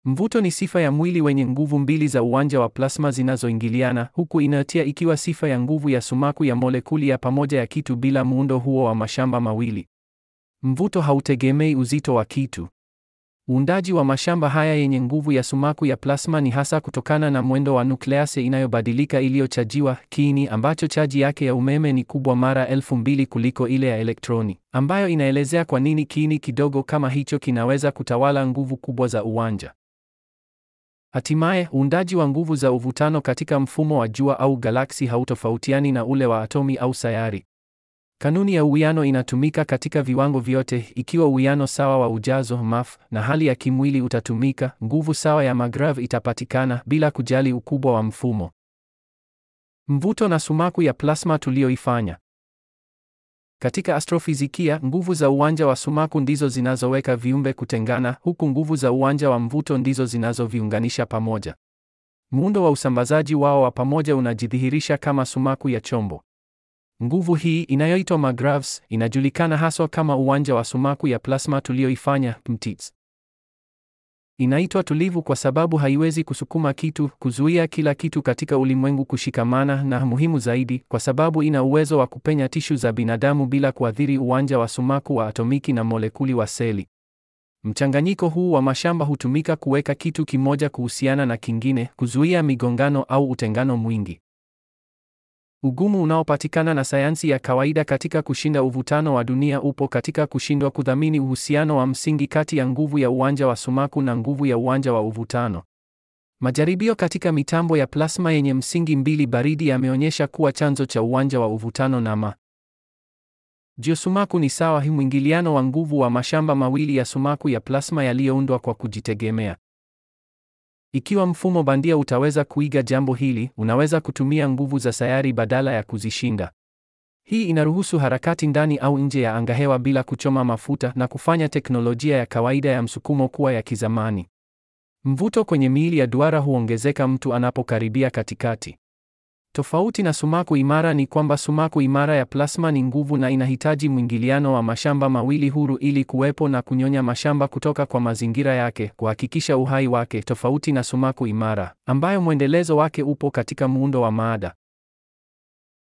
Mvuto ni sifa ya mwili wenye nguvu mbili za uwanja wa plasma zinazoingiliana, huku inertia ikiwa sifa ya nguvu ya sumaku ya molekuli ya pamoja ya kitu bila muundo huo wa mashamba mawili. Mvuto hautegemei uzito wa kitu. Uundaji wa mashamba haya yenye nguvu ya sumaku ya plasma ni hasa kutokana na mwendo wa nukleasi inayobadilika iliyochajiwa, kiini ambacho chaji yake ya umeme ni kubwa mara 2000 kuliko ile ya elektroni, ambayo inaelezea kwa nini kiini kidogo kama hicho kinaweza kutawala nguvu kubwa za uwanja. Hatimaye, uundaji wa nguvu za uvutano katika mfumo wa jua au galaksi hautofautiani na ule wa atomi au sayari. Kanuni ya uwiano inatumika katika viwango vyote. Ikiwa uwiano sawa wa ujazo MAF na hali ya kimwili utatumika, nguvu sawa ya magrav itapatikana bila kujali ukubwa wa mfumo. Mvuto na sumaku ya plasma tulioifanya. Katika astrofizikia, nguvu za uwanja wa sumaku ndizo zinazoweka viumbe kutengana, huku nguvu za uwanja wa mvuto ndizo zinazoviunganisha pamoja. Muundo wa usambazaji wao wa pamoja unajidhihirisha kama sumaku ya chombo. Nguvu hii inayoitwa magravs inajulikana haswa kama uwanja wa sumaku ya plasma tulioifanya, MTITS. Inaitwa tulivu kwa sababu haiwezi kusukuma kitu, kuzuia kila kitu katika ulimwengu kushikamana, na muhimu zaidi, kwa sababu ina uwezo wa kupenya tishu za binadamu bila kuathiri uwanja wa sumaku wa atomiki na molekuli wa seli. Mchanganyiko huu wa mashamba hutumika kuweka kitu kimoja kuhusiana na kingine, kuzuia migongano au utengano mwingi. Ugumu unaopatikana na sayansi ya kawaida katika kushinda uvutano wa dunia upo katika kushindwa kudhamini uhusiano wa msingi kati ya nguvu ya uwanja wa sumaku na nguvu ya uwanja wa uvutano. Majaribio katika mitambo ya plasma yenye msingi mbili baridi yameonyesha kuwa chanzo cha uwanja wa uvutano na jiosumaku ni sawa mwingiliano wa nguvu wa mashamba mawili ya sumaku ya plasma yaliyoundwa kwa kujitegemea. Ikiwa mfumo bandia utaweza kuiga jambo hili, unaweza kutumia nguvu za sayari badala ya kuzishinda. Hii inaruhusu harakati ndani au nje ya angahewa bila kuchoma mafuta na kufanya teknolojia ya kawaida ya msukumo kuwa ya kizamani. Mvuto kwenye miili ya duara huongezeka mtu anapokaribia katikati. Tofauti na sumaku imara ni kwamba sumaku imara ya plasma ni nguvu na inahitaji mwingiliano wa mashamba mawili huru ili kuwepo na kunyonya mashamba kutoka kwa mazingira yake kuhakikisha uhai wake, tofauti na sumaku imara ambayo mwendelezo wake upo katika muundo wa maada.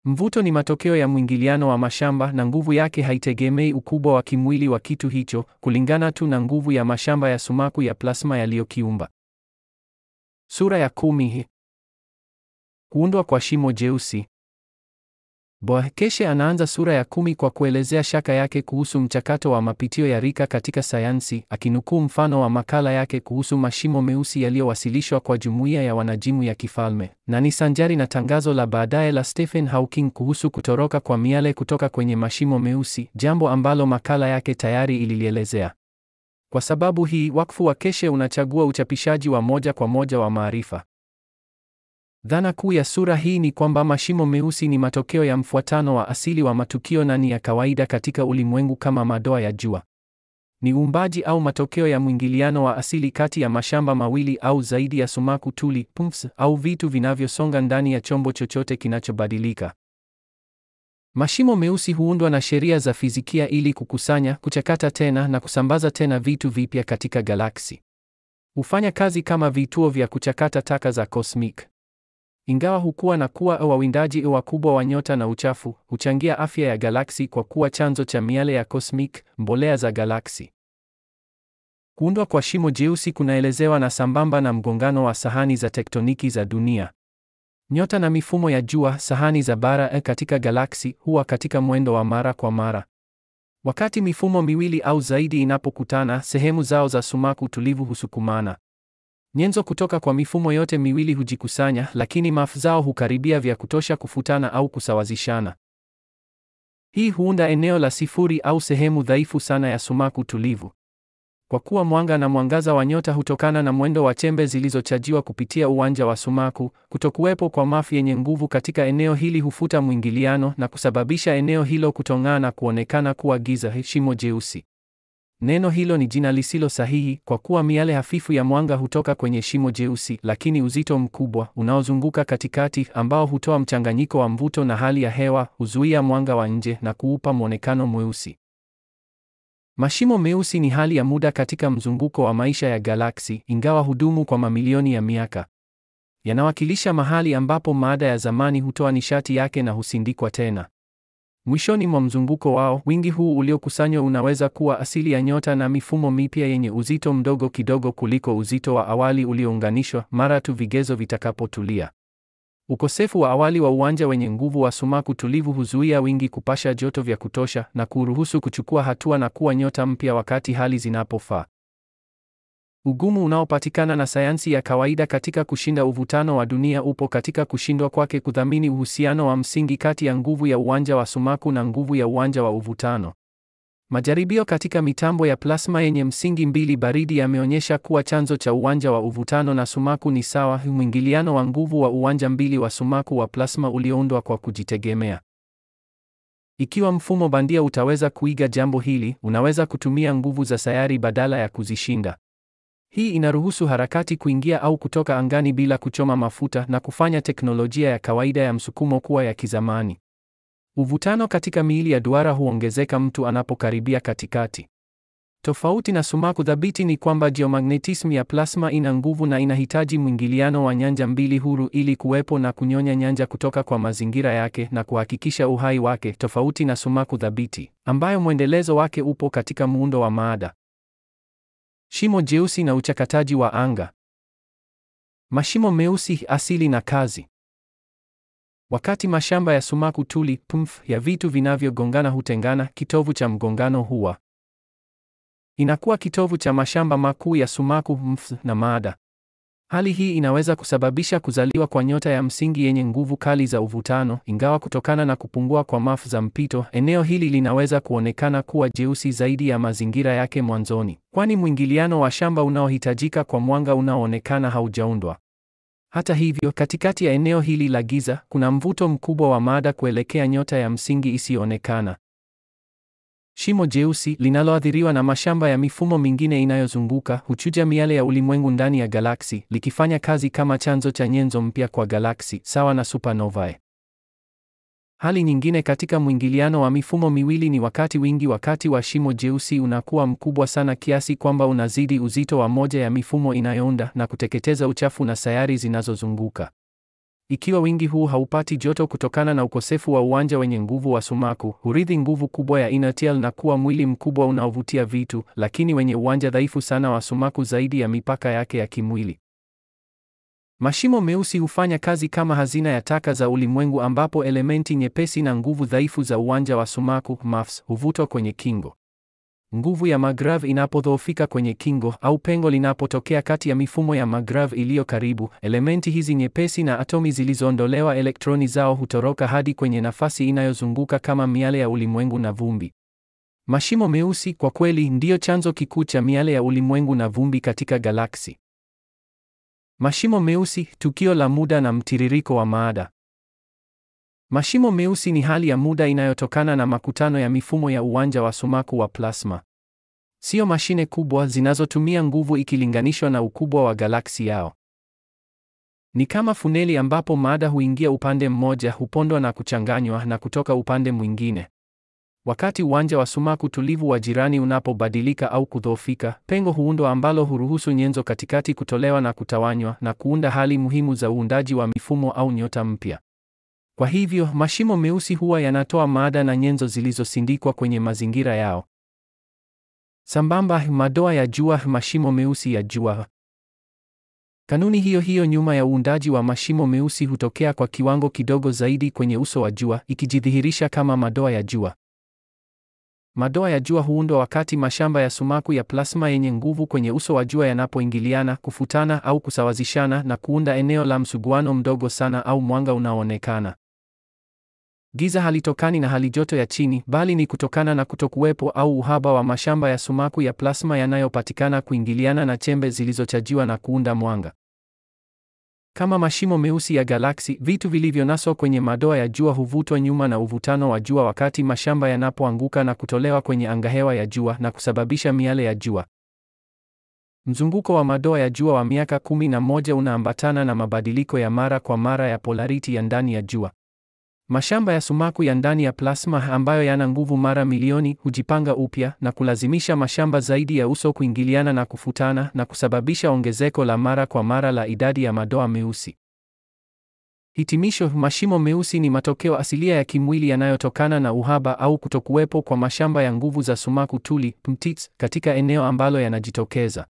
Mvuto ni matokeo ya mwingiliano wa mashamba na nguvu yake haitegemei ukubwa wa kimwili wa kitu hicho, kulingana tu na nguvu ya mashamba ya sumaku ya plasma yaliyokiumba. Sura ya 10. Kuundwa kwa shimo jeusi. Keshe anaanza sura ya 10 kwa kuelezea shaka yake kuhusu mchakato wa mapitio ya rika katika sayansi, akinukuu mfano wa makala yake kuhusu mashimo meusi yaliyowasilishwa kwa jumuiya ya wanajimu ya kifalme, na ni sanjari na tangazo la baadaye la Stephen Hawking kuhusu kutoroka kwa miale kutoka kwenye mashimo meusi, jambo ambalo makala yake tayari ililielezea. Kwa sababu hii, wakfu wa Keshe unachagua uchapishaji wa moja kwa moja wa maarifa. Dhana kuu ya sura hii ni kwamba mashimo meusi ni matokeo ya mfuatano wa asili wa matukio na ni ya kawaida katika ulimwengu kama madoa ya jua. Ni uumbaji au matokeo ya mwingiliano wa asili kati ya mashamba mawili au zaidi ya sumaku tuli, pumps, au vitu vinavyosonga ndani ya chombo chochote kinachobadilika. Mashimo meusi huundwa na sheria za fizikia ili kukusanya, kuchakata tena na kusambaza tena vitu vipya katika galaksi. Hufanya kazi kama vituo vya kuchakata taka za cosmic. Ingawa hukua na kuwa wawindaji wakubwa wa nyota na uchafu, huchangia afya ya galaksi kwa kuwa chanzo cha miale ya cosmic, mbolea za galaksi. Kuundwa kwa shimo jeusi kunaelezewa na sambamba na mgongano wa sahani za tektoniki za dunia. Nyota na mifumo ya jua, sahani za bara katika galaksi, huwa katika mwendo wa mara kwa mara. Wakati mifumo miwili au zaidi inapokutana, sehemu zao za sumaku tulivu husukumana. Nyenzo kutoka kwa mifumo yote miwili hujikusanya, lakini mafu zao hukaribia vya kutosha kufutana au kusawazishana. Hii huunda eneo la sifuri au sehemu dhaifu sana ya sumaku tulivu. Kwa kuwa mwanga na mwangaza wa nyota hutokana na mwendo wa chembe zilizochajiwa kupitia uwanja wa sumaku, kutokuwepo kwa mafu yenye nguvu katika eneo hili hufuta mwingiliano na kusababisha eneo hilo kutong'aa na kuonekana kuwa giza, shimo jeusi. Neno hilo ni jina lisilo sahihi kwa kuwa miale hafifu ya mwanga hutoka kwenye shimo jeusi, lakini uzito mkubwa unaozunguka katikati ambao hutoa mchanganyiko wa mvuto na hali ya hewa huzuia mwanga wa nje na kuupa mwonekano mweusi. Mashimo meusi ni hali ya muda katika mzunguko wa maisha ya galaksi, ingawa hudumu kwa mamilioni ya miaka. Yanawakilisha mahali ambapo maada ya zamani hutoa nishati yake na husindikwa tena. Mwishoni mwa mzunguko wao, wingi huu uliokusanywa unaweza kuwa asili ya nyota na mifumo mipya yenye uzito mdogo kidogo kuliko uzito wa awali uliounganishwa, mara tu vigezo vitakapotulia. Ukosefu wa awali wa uwanja wenye nguvu wa sumaku tulivu huzuia wingi kupasha joto vya kutosha na kuruhusu kuchukua hatua na kuwa nyota mpya wakati hali zinapofaa. Ugumu unaopatikana na sayansi ya kawaida katika kushinda uvutano wa dunia upo katika kushindwa kwake kudhamini uhusiano wa msingi kati ya nguvu ya uwanja wa sumaku na nguvu ya uwanja wa uvutano. Majaribio katika mitambo ya plasma yenye msingi mbili baridi yameonyesha kuwa chanzo cha uwanja wa uvutano na sumaku ni sawa, mwingiliano wa nguvu wa uwanja mbili wa sumaku wa plasma ulioundwa kwa kujitegemea. Ikiwa mfumo bandia utaweza kuiga jambo hili, unaweza kutumia nguvu za sayari badala ya kuzishinda. Hii inaruhusu harakati kuingia au kutoka angani bila kuchoma mafuta na kufanya teknolojia ya kawaida ya msukumo kuwa ya kizamani. Uvutano katika miili ya duara huongezeka mtu anapokaribia katikati. Tofauti na sumaku thabiti ni kwamba geomagnetism ya plasma ina nguvu na inahitaji mwingiliano wa nyanja mbili huru ili kuwepo na kunyonya nyanja kutoka kwa mazingira yake na kuhakikisha uhai wake, tofauti na sumaku thabiti ambayo mwendelezo wake upo katika muundo wa maada. Shimo jeusi na uchakataji wa anga. Mashimo meusi, asili na kazi. Wakati mashamba ya sumaku tuli ya vitu vinavyogongana hutengana, kitovu cha mgongano huwa inakuwa kitovu cha mashamba makuu ya sumaku na mada. Hali hii inaweza kusababisha kuzaliwa kwa nyota ya msingi yenye nguvu kali za uvutano, ingawa kutokana na kupungua kwa mafu za mpito, eneo hili linaweza kuonekana kuwa jeusi zaidi ya mazingira yake mwanzoni, kwani mwingiliano wa shamba unaohitajika kwa mwanga unaoonekana haujaundwa. Hata hivyo, katikati ya eneo hili la giza, kuna mvuto mkubwa wa mada kuelekea nyota ya msingi isiyoonekana. Shimo jeusi linaloathiriwa na mashamba ya mifumo mingine inayozunguka huchuja miale ya ulimwengu ndani ya galaksi, likifanya kazi kama chanzo cha nyenzo mpya kwa galaksi, sawa na supernovae. Hali nyingine katika mwingiliano wa mifumo miwili ni wakati wa shimo jeusi unakuwa mkubwa sana kiasi kwamba unazidi uzito wa moja ya mifumo inayounda na kuteketeza uchafu na sayari zinazozunguka. Ikiwa wingi huu haupati joto kutokana na ukosefu wa uwanja wenye nguvu wa sumaku, hurithi nguvu kubwa ya inertial na kuwa mwili mkubwa unaovutia vitu, lakini wenye uwanja dhaifu sana wa sumaku zaidi ya mipaka yake ya kimwili. Mashimo meusi hufanya kazi kama hazina ya taka za ulimwengu ambapo elementi nyepesi na nguvu dhaifu za uwanja wa sumaku MAFS huvutwa kwenye kingo. Nguvu ya magravity inapodhoofika kwenye kingo au pengo linapotokea kati ya mifumo ya magravity iliyo karibu, elementi hizi nyepesi na atomi zilizoondolewa elektroni zao hutoroka hadi kwenye nafasi inayozunguka kama miale ya ulimwengu na vumbi. Mashimo meusi kwa kweli ndiyo chanzo kikuu cha miale ya ulimwengu na vumbi katika galaksi. Mashimo meusi, tukio la muda na mtiririko wa maada. Mashimo meusi ni hali ya muda inayotokana na makutano ya mifumo ya uwanja wa sumaku wa plasma. Sio mashine kubwa zinazotumia nguvu ikilinganishwa na ukubwa wa galaksi yao. Ni kama funeli ambapo maada huingia upande mmoja, hupondwa na kuchanganywa na kutoka upande mwingine. Wakati uwanja wa sumaku tulivu wa jirani unapobadilika au kudhoofika, pengo huundwa ambalo huruhusu nyenzo katikati kutolewa na kutawanywa na kuunda hali muhimu za uundaji wa mifumo au nyota mpya. Kwa hivyo, mashimo meusi huwa yanatoa maada na nyenzo zilizosindikwa kwenye mazingira yao. Sambamba, madoa ya jua, mashimo meusi ya jua. Kanuni hiyo hiyo nyuma ya uundaji wa mashimo meusi hutokea kwa kiwango kidogo zaidi kwenye uso wa jua, ikijidhihirisha kama madoa ya jua. Madoa ya jua huundwa wakati mashamba ya sumaku ya plasma yenye nguvu kwenye uso wa jua yanapoingiliana, kufutana au kusawazishana na kuunda eneo la msuguano mdogo sana au mwanga unaoonekana. Giza halitokani na hali joto ya chini, bali ni kutokana na kutokuwepo au uhaba wa mashamba ya sumaku ya plasma yanayopatikana kuingiliana na chembe zilizochajiwa na kuunda mwanga. Kama mashimo meusi ya galaksi, vitu vilivyonaswa kwenye madoa ya jua huvutwa nyuma na uvutano wa jua wakati mashamba yanapoanguka na kutolewa kwenye angahewa ya jua na kusababisha miale ya jua. Mzunguko wa madoa ya jua wa miaka 11 unaambatana na mabadiliko ya mara kwa mara ya polarity ya ndani ya jua. Mashamba ya sumaku ya ndani ya plasma ambayo yana nguvu mara milioni hujipanga upya na kulazimisha mashamba zaidi ya uso kuingiliana na kufutana na kusababisha ongezeko la mara kwa mara la idadi ya madoa meusi. Hitimisho, mashimo meusi ni matokeo asilia ya kimwili yanayotokana na uhaba au kutokuwepo kwa mashamba ya nguvu za sumaku tuli (PMTICs) katika eneo ambalo yanajitokeza.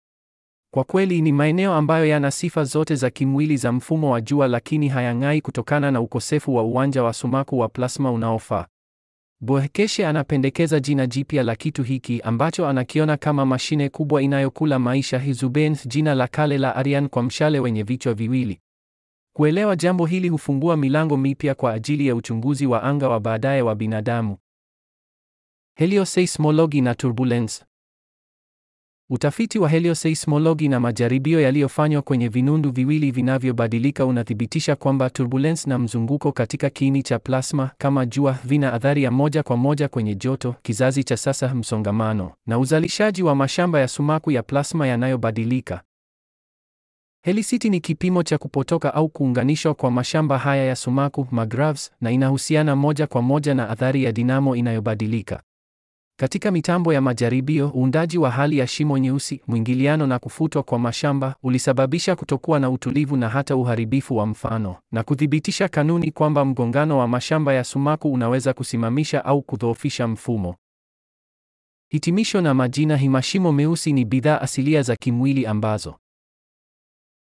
Kwa kweli ni maeneo ambayo yana sifa zote za kimwili za mfumo wa jua, lakini hayang'ai kutokana na ukosefu wa uwanja wa sumaku wa plasma unaofaa. Boekeshe anapendekeza jina jipya la kitu hiki ambacho anakiona kama mashine kubwa inayokula maisha, Hizubens, jina la kale la Aryan kwa mshale wenye vichwa viwili. Kuelewa jambo hili hufungua milango mipya kwa ajili ya uchunguzi wa anga wa baadaye wa binadamu. Helioseismology na turbulence. Utafiti wa helioseismology na majaribio yaliyofanywa kwenye vinundu viwili vinavyobadilika unathibitisha kwamba turbulence na mzunguko katika kiini cha plasma kama jua vina athari ya moja kwa moja kwenye joto, kizazi cha sasa, msongamano, na uzalishaji wa mashamba ya sumaku ya plasma yanayobadilika. Helicity ni kipimo cha kupotoka au kuunganishwa kwa mashamba haya ya sumaku, magravs, na inahusiana moja kwa moja na athari ya dinamo inayobadilika. Katika mitambo ya majaribio, uundaji wa hali ya shimo nyeusi, mwingiliano na kufutwa kwa mashamba ulisababisha kutokuwa na utulivu na hata uharibifu wa mfano, na kuthibitisha kanuni kwamba mgongano wa mashamba ya sumaku unaweza kusimamisha au kudhoofisha mfumo. Hitimisho na majina. Mashimo meusi ni bidhaa asilia za kimwili ambazo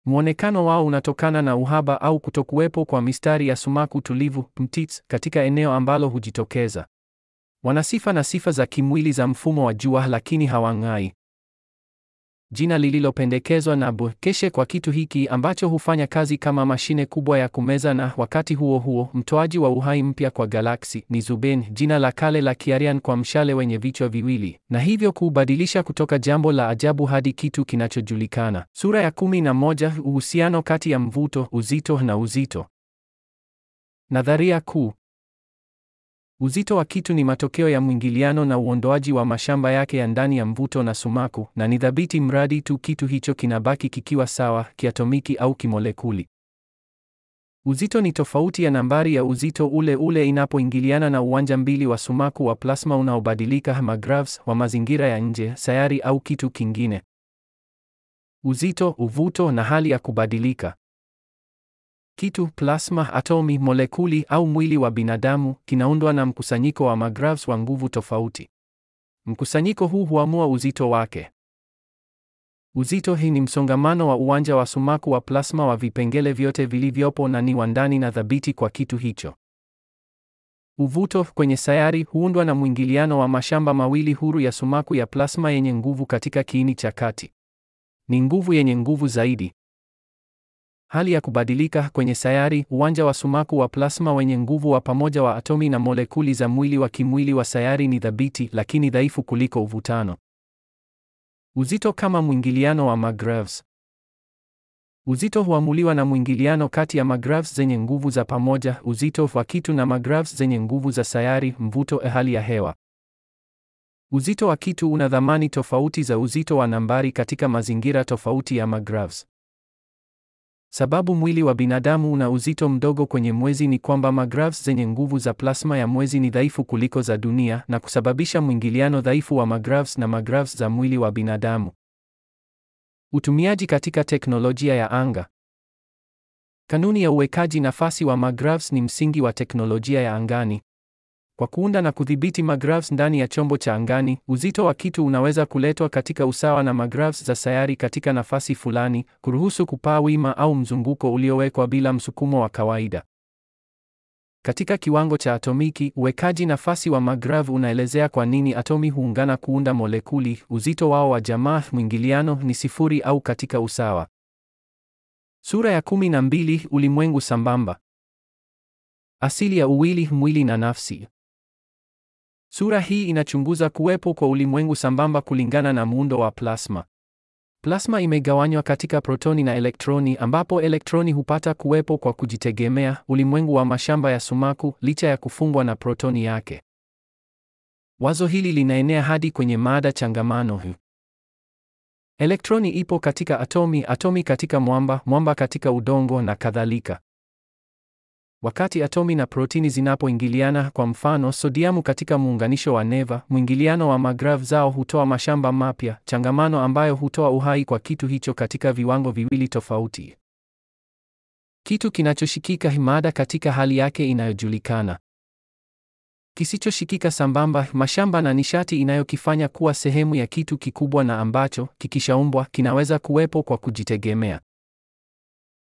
Muonekano wao unatokana na uhaba au kutokuwepo kwa mistari ya sumaku tulivu (mtits) katika eneo ambalo hujitokeza. Wana sifa na sifa za kimwili za mfumo wa jua, lakini hawang'ai. Jina lililopendekezwa na Keshe kwa kitu hiki ambacho hufanya kazi kama mashine kubwa ya kumeza na wakati huo huo mtoaji wa uhai mpya kwa galaksi ni Zuben, jina la kale la Kiaryan kwa mshale wenye vichwa viwili, na hivyo kuubadilisha kutoka jambo la ajabu hadi kitu kinachojulikana. Sura ya 11: uhusiano kati ya mvuto, uzito na uzito. Nadharia kuu. Uzito wa kitu ni matokeo ya mwingiliano na uondoaji wa mashamba yake ya ndani ya mvuto na sumaku, na ni thabiti mradi tu kitu hicho kinabaki kikiwa sawa, kiatomiki au kimolekuli. Uzito ni tofauti ya nambari ya uzito ule ule inapoingiliana na uwanja mbili wa sumaku wa plasma unaobadilika, magravs, wa mazingira ya nje, sayari au kitu kingine. Uzito, uvuto na hali ya kubadilika. Kitu, plasma, atomi, molekuli au mwili wa binadamu kinaundwa na mkusanyiko wa magravs wa nguvu tofauti. Mkusanyiko huu huamua uzito wake. Uzito hii ni msongamano wa uwanja wa sumaku wa plasma wa vipengele vyote vilivyopo na ni wa ndani na thabiti kwa kitu hicho. Uvuto kwenye sayari huundwa na mwingiliano wa mashamba mawili huru ya sumaku ya plasma yenye nguvu katika kiini cha kati. Ni nguvu yenye nguvu zaidi. Hali ya kubadilika kwenye sayari, uwanja wa sumaku wa plasma wenye nguvu wa pamoja wa atomi na molekuli za mwili wa kimwili wa sayari ni thabiti lakini dhaifu kuliko uvutano. Uzito kama mwingiliano wa magravs. Uzito huamuliwa na mwingiliano kati ya magravs zenye nguvu za pamoja, uzito wa kitu, na magravs zenye nguvu za sayari, mvuto, hali ya hewa. Uzito wa kitu una thamani tofauti za uzito wa nambari katika mazingira tofauti ya magravs. Sababu mwili wa binadamu una uzito mdogo kwenye mwezi ni kwamba magravs zenye nguvu za plasma ya mwezi ni dhaifu kuliko za dunia na kusababisha mwingiliano dhaifu wa magravs na magravs za mwili wa binadamu. Utumiaji katika teknolojia ya anga. Kanuni ya uwekaji nafasi wa magravs ni msingi wa teknolojia ya angani. Kwa kuunda na kudhibiti magravs ndani ya chombo cha angani, uzito wa kitu unaweza kuletwa katika usawa na magravs za sayari katika nafasi fulani, kuruhusu kupaa wima au mzunguko uliowekwa bila msukumo wa kawaida. Katika kiwango cha atomiki, uwekaji nafasi wa magrav unaelezea kwa nini atomi huungana kuunda molekuli, uzito wao wa jamaa, mwingiliano ni sifuri au katika usawa. Sura ya 12: ulimwengu sambamba. Asili ya uwili, mwili na nafsi. Sura hii inachunguza kuwepo kwa ulimwengu sambamba kulingana na muundo wa plasma. Plasma imegawanywa katika protoni na elektroni, ambapo elektroni hupata kuwepo kwa kujitegemea, ulimwengu wa mashamba ya sumaku, licha ya kufungwa na protoni yake. Wazo hili linaenea hadi kwenye mada changamano hii. Elektroni ipo katika atomi, atomi katika mwamba, mwamba katika udongo na kadhalika. Wakati atomi na protini zinapoingiliana, kwa mfano sodiamu katika muunganisho wa neva, mwingiliano wa magrav zao hutoa mashamba mapya, changamano ambayo hutoa uhai kwa kitu hicho katika viwango viwili tofauti. Kitu kinachoshikika himada katika hali yake inayojulikana. Kisichoshikika sambamba, mashamba na nishati inayokifanya kuwa sehemu ya kitu kikubwa na ambacho, kikishaumbwa, kinaweza kuwepo kwa kujitegemea.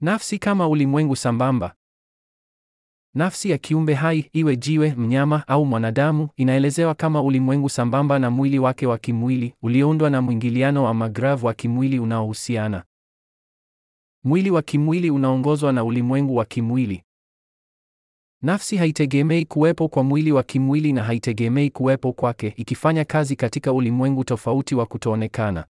Nafsi kama ulimwengu sambamba. Nafsi ya kiumbe hai, iwe jiwe, mnyama au mwanadamu, inaelezewa kama ulimwengu sambamba na mwili wake wa kimwili, ulioundwa na mwingiliano wa magrav wa kimwili unaohusiana. Mwili wa kimwili unaongozwa na ulimwengu wa kimwili. Nafsi haitegemei kuwepo kwa mwili wa kimwili na haitegemei kuwepo kwake, ikifanya kazi katika ulimwengu tofauti wa kutoonekana.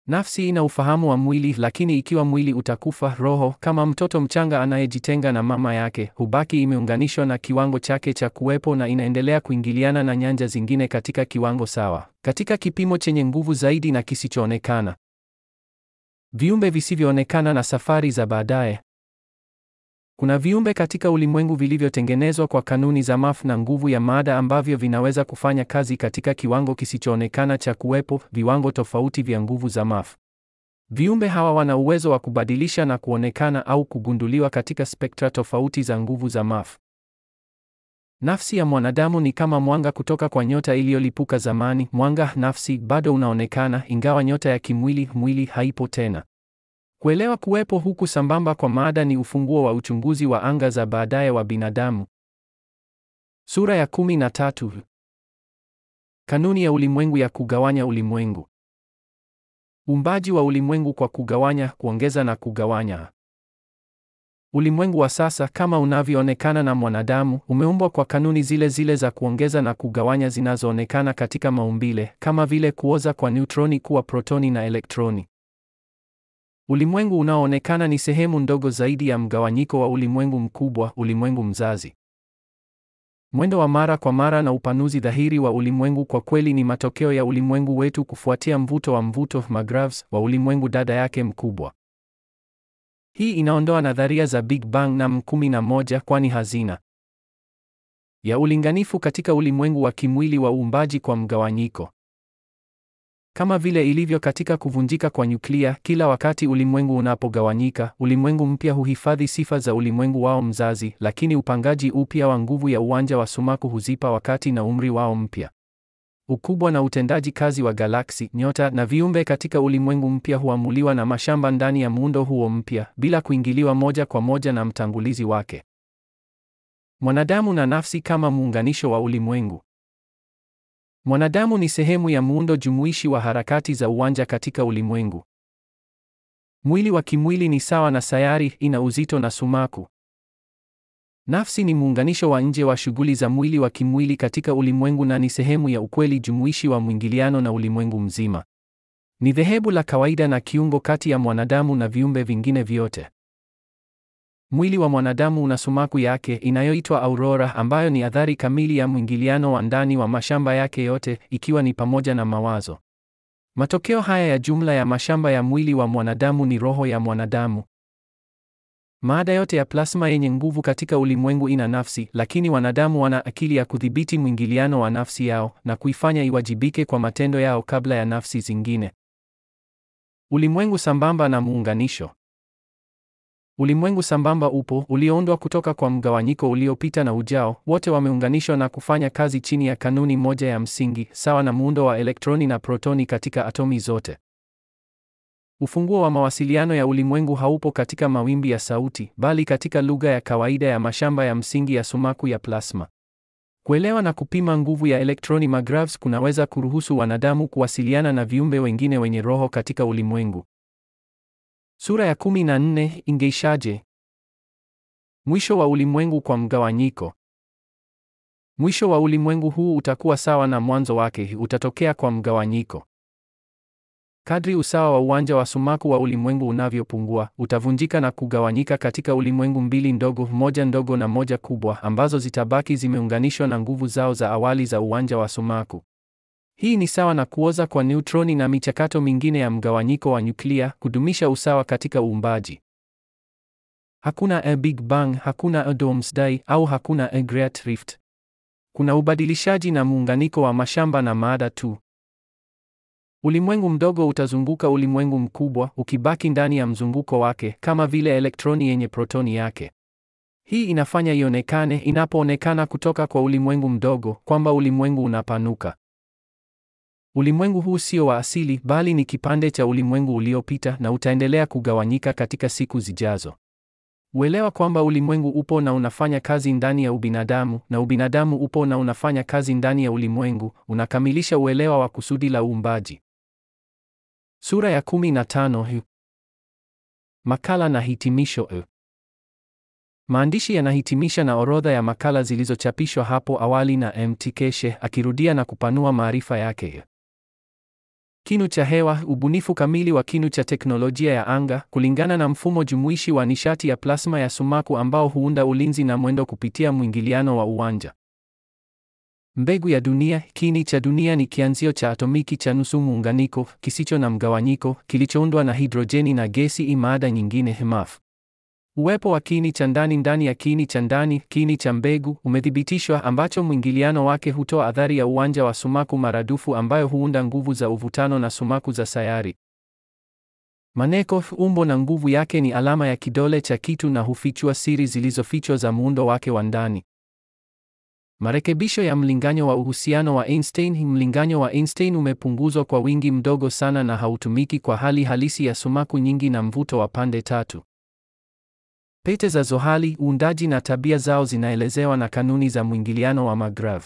Nafsi ina ufahamu wa mwili, lakini ikiwa mwili utakufa, roho, kama mtoto mchanga anayejitenga na mama yake, hubaki imeunganishwa na kiwango chake cha kuwepo na inaendelea kuingiliana na nyanja zingine katika kiwango sawa, katika kipimo chenye nguvu zaidi na kisichoonekana. Viumbe visivyoonekana na safari za baadaye. Kuna viumbe katika ulimwengu vilivyotengenezwa kwa kanuni za MAF na nguvu ya mada ambavyo vinaweza kufanya kazi katika kiwango kisichoonekana cha kuwepo, viwango tofauti vya nguvu za MAF. Viumbe hawa wana uwezo wa kubadilisha na kuonekana au kugunduliwa katika spektra tofauti za nguvu za MAF. Nafsi ya mwanadamu ni kama mwanga kutoka kwa nyota iliyolipuka zamani. Mwanga, nafsi, bado unaonekana ingawa nyota ya kimwili, mwili haipo tena. Kuelewa kuwepo huku sambamba kwa mada ni ufunguo wa uchunguzi wa anga za baadaye wa binadamu. Sura ya 13. Kanuni ya ulimwengu ya kugawanya ulimwengu. Uumbaji wa ulimwengu kwa kugawanya, kuongeza na kugawanya. Ulimwengu wa sasa kama unavyoonekana na mwanadamu umeumbwa kwa kanuni zile zile za kuongeza na kugawanya zinazoonekana katika maumbile, kama vile kuoza kwa neutroni kuwa protoni na elektroni. Ulimwengu unaoonekana ni sehemu ndogo zaidi ya mgawanyiko wa ulimwengu mkubwa, ulimwengu mzazi. Mwendo wa mara kwa mara na upanuzi dhahiri wa ulimwengu kwa kweli ni matokeo ya ulimwengu wetu kufuatia mvuto wa magravs wa ulimwengu dada yake mkubwa. Hii inaondoa nadharia za Big Bang na M11 kwani hazina ya ulinganifu katika ulimwengu wa kimwili wa uumbaji kwa mgawanyiko. Kama vile ilivyo katika kuvunjika kwa nyuklia, kila wakati ulimwengu unapogawanyika, ulimwengu mpya huhifadhi sifa za ulimwengu wao mzazi, lakini upangaji upya wa nguvu ya uwanja wa sumaku huzipa wakati na umri wao mpya. Ukubwa na utendaji kazi wa galaksi, nyota na viumbe katika ulimwengu mpya huamuliwa na mashamba ndani ya muundo huo mpya, bila kuingiliwa moja kwa moja na mtangulizi wake. Mwanadamu na nafsi kama muunganisho wa ulimwengu. Mwanadamu ni sehemu ya muundo jumuishi wa harakati za uwanja katika ulimwengu. Mwili wa kimwili ni sawa na sayari, ina uzito na sumaku. Nafsi ni muunganisho wa nje wa shughuli za mwili wa kimwili katika ulimwengu na ni sehemu ya ukweli jumuishi wa mwingiliano na ulimwengu mzima. Ni dhehebu la kawaida na kiungo kati ya mwanadamu na viumbe vingine vyote. Mwili wa mwanadamu una sumaku yake inayoitwa aurora ambayo ni athari kamili ya mwingiliano wa ndani wa mashamba yake yote, ikiwa ni pamoja na mawazo. Matokeo haya ya jumla ya mashamba ya mwili wa mwanadamu ni roho ya mwanadamu. Maada yote ya plasma yenye nguvu katika ulimwengu ina nafsi, lakini wanadamu wana akili ya kudhibiti mwingiliano wa nafsi yao na kuifanya iwajibike kwa matendo yao kabla ya nafsi zingine. Ulimwengu sambamba na muunganisho. Ulimwengu sambamba upo, ulioundwa kutoka kwa mgawanyiko uliopita na ujao, wote wameunganishwa na kufanya kazi chini ya kanuni moja ya msingi, sawa na muundo wa elektroni na protoni katika atomi zote. Ufunguo wa mawasiliano ya ulimwengu haupo katika mawimbi ya sauti, bali katika lugha ya kawaida ya mashamba ya msingi ya sumaku ya plasma. Kuelewa na kupima nguvu ya elektroni magravs kunaweza kuruhusu wanadamu kuwasiliana na viumbe wengine wenye roho katika ulimwengu. Sura ya 14 ingeishaje? Mwisho wa ulimwengu kwa mgawanyiko. Mwisho wa ulimwengu huu utakuwa sawa na mwanzo wake, utatokea kwa mgawanyiko. Kadri usawa wa uwanja wa sumaku wa ulimwengu unavyopungua, utavunjika na kugawanyika katika ulimwengu mbili ndogo, moja ndogo na moja kubwa, ambazo zitabaki zimeunganishwa na nguvu zao za awali za uwanja wa sumaku. Hii ni sawa na kuoza kwa neutroni na michakato mingine ya mgawanyiko wa nyuklia, kudumisha usawa katika uumbaji. Hakuna a Big Bang, hakuna a Doomsday, au hakuna a Great Rift. Kuna ubadilishaji na muunganiko wa mashamba na maada tu. Ulimwengu mdogo utazunguka ulimwengu mkubwa, ukibaki ndani ya mzunguko wake, kama vile elektroni yenye protoni yake. Hii inafanya ionekane, inapoonekana kutoka kwa ulimwengu mdogo, kwamba ulimwengu unapanuka. Ulimwengu huu sio wa asili, bali ni kipande cha ulimwengu uliopita na utaendelea kugawanyika katika siku zijazo. Uelewa kwamba ulimwengu upo na unafanya kazi ndani ya ubinadamu, na ubinadamu upo na unafanya kazi ndani ya ulimwengu, unakamilisha uelewa wa kusudi la uumbaji. Sura ya 15. Makala na hitimisho. Maandishi yanahitimisha na orodha ya makala zilizochapishwa hapo awali na Mt. Keshe, akirudia na kupanua maarifa yake. Kinu cha hewa, ubunifu kamili wa kinu cha teknolojia ya anga, kulingana na mfumo jumuishi wa nishati ya plasma ya sumaku ambao huunda ulinzi na mwendo kupitia mwingiliano wa uwanja. Mbegu ya dunia, kiini cha dunia ni kianzio cha atomiki cha nusu muunganiko, kisicho na mgawanyiko, kilichoundwa na hidrojeni na gesi maada nyingine HMAF. Uwepo wa kiini cha ndani ndani ya kiini cha ndani, kiini cha mbegu, umethibitishwa ambacho mwingiliano wake hutoa athari ya uwanja wa sumaku maradufu ambayo huunda nguvu za uvutano na sumaku za sayari. Maneko, umbo na nguvu yake ni alama ya kidole cha kitu na hufichua siri zilizofichwa za muundo wake wa ndani. Marekebisho ya mlinganyo wa uhusiano wa Einstein. Mlinganyo wa Einstein umepunguzwa kwa wingi mdogo sana na hautumiki kwa hali halisi ya sumaku nyingi na mvuto wa pande tatu. Pete za zohali, uundaji na tabia zao zinaelezewa na kanuni za mwingiliano wa Magrav.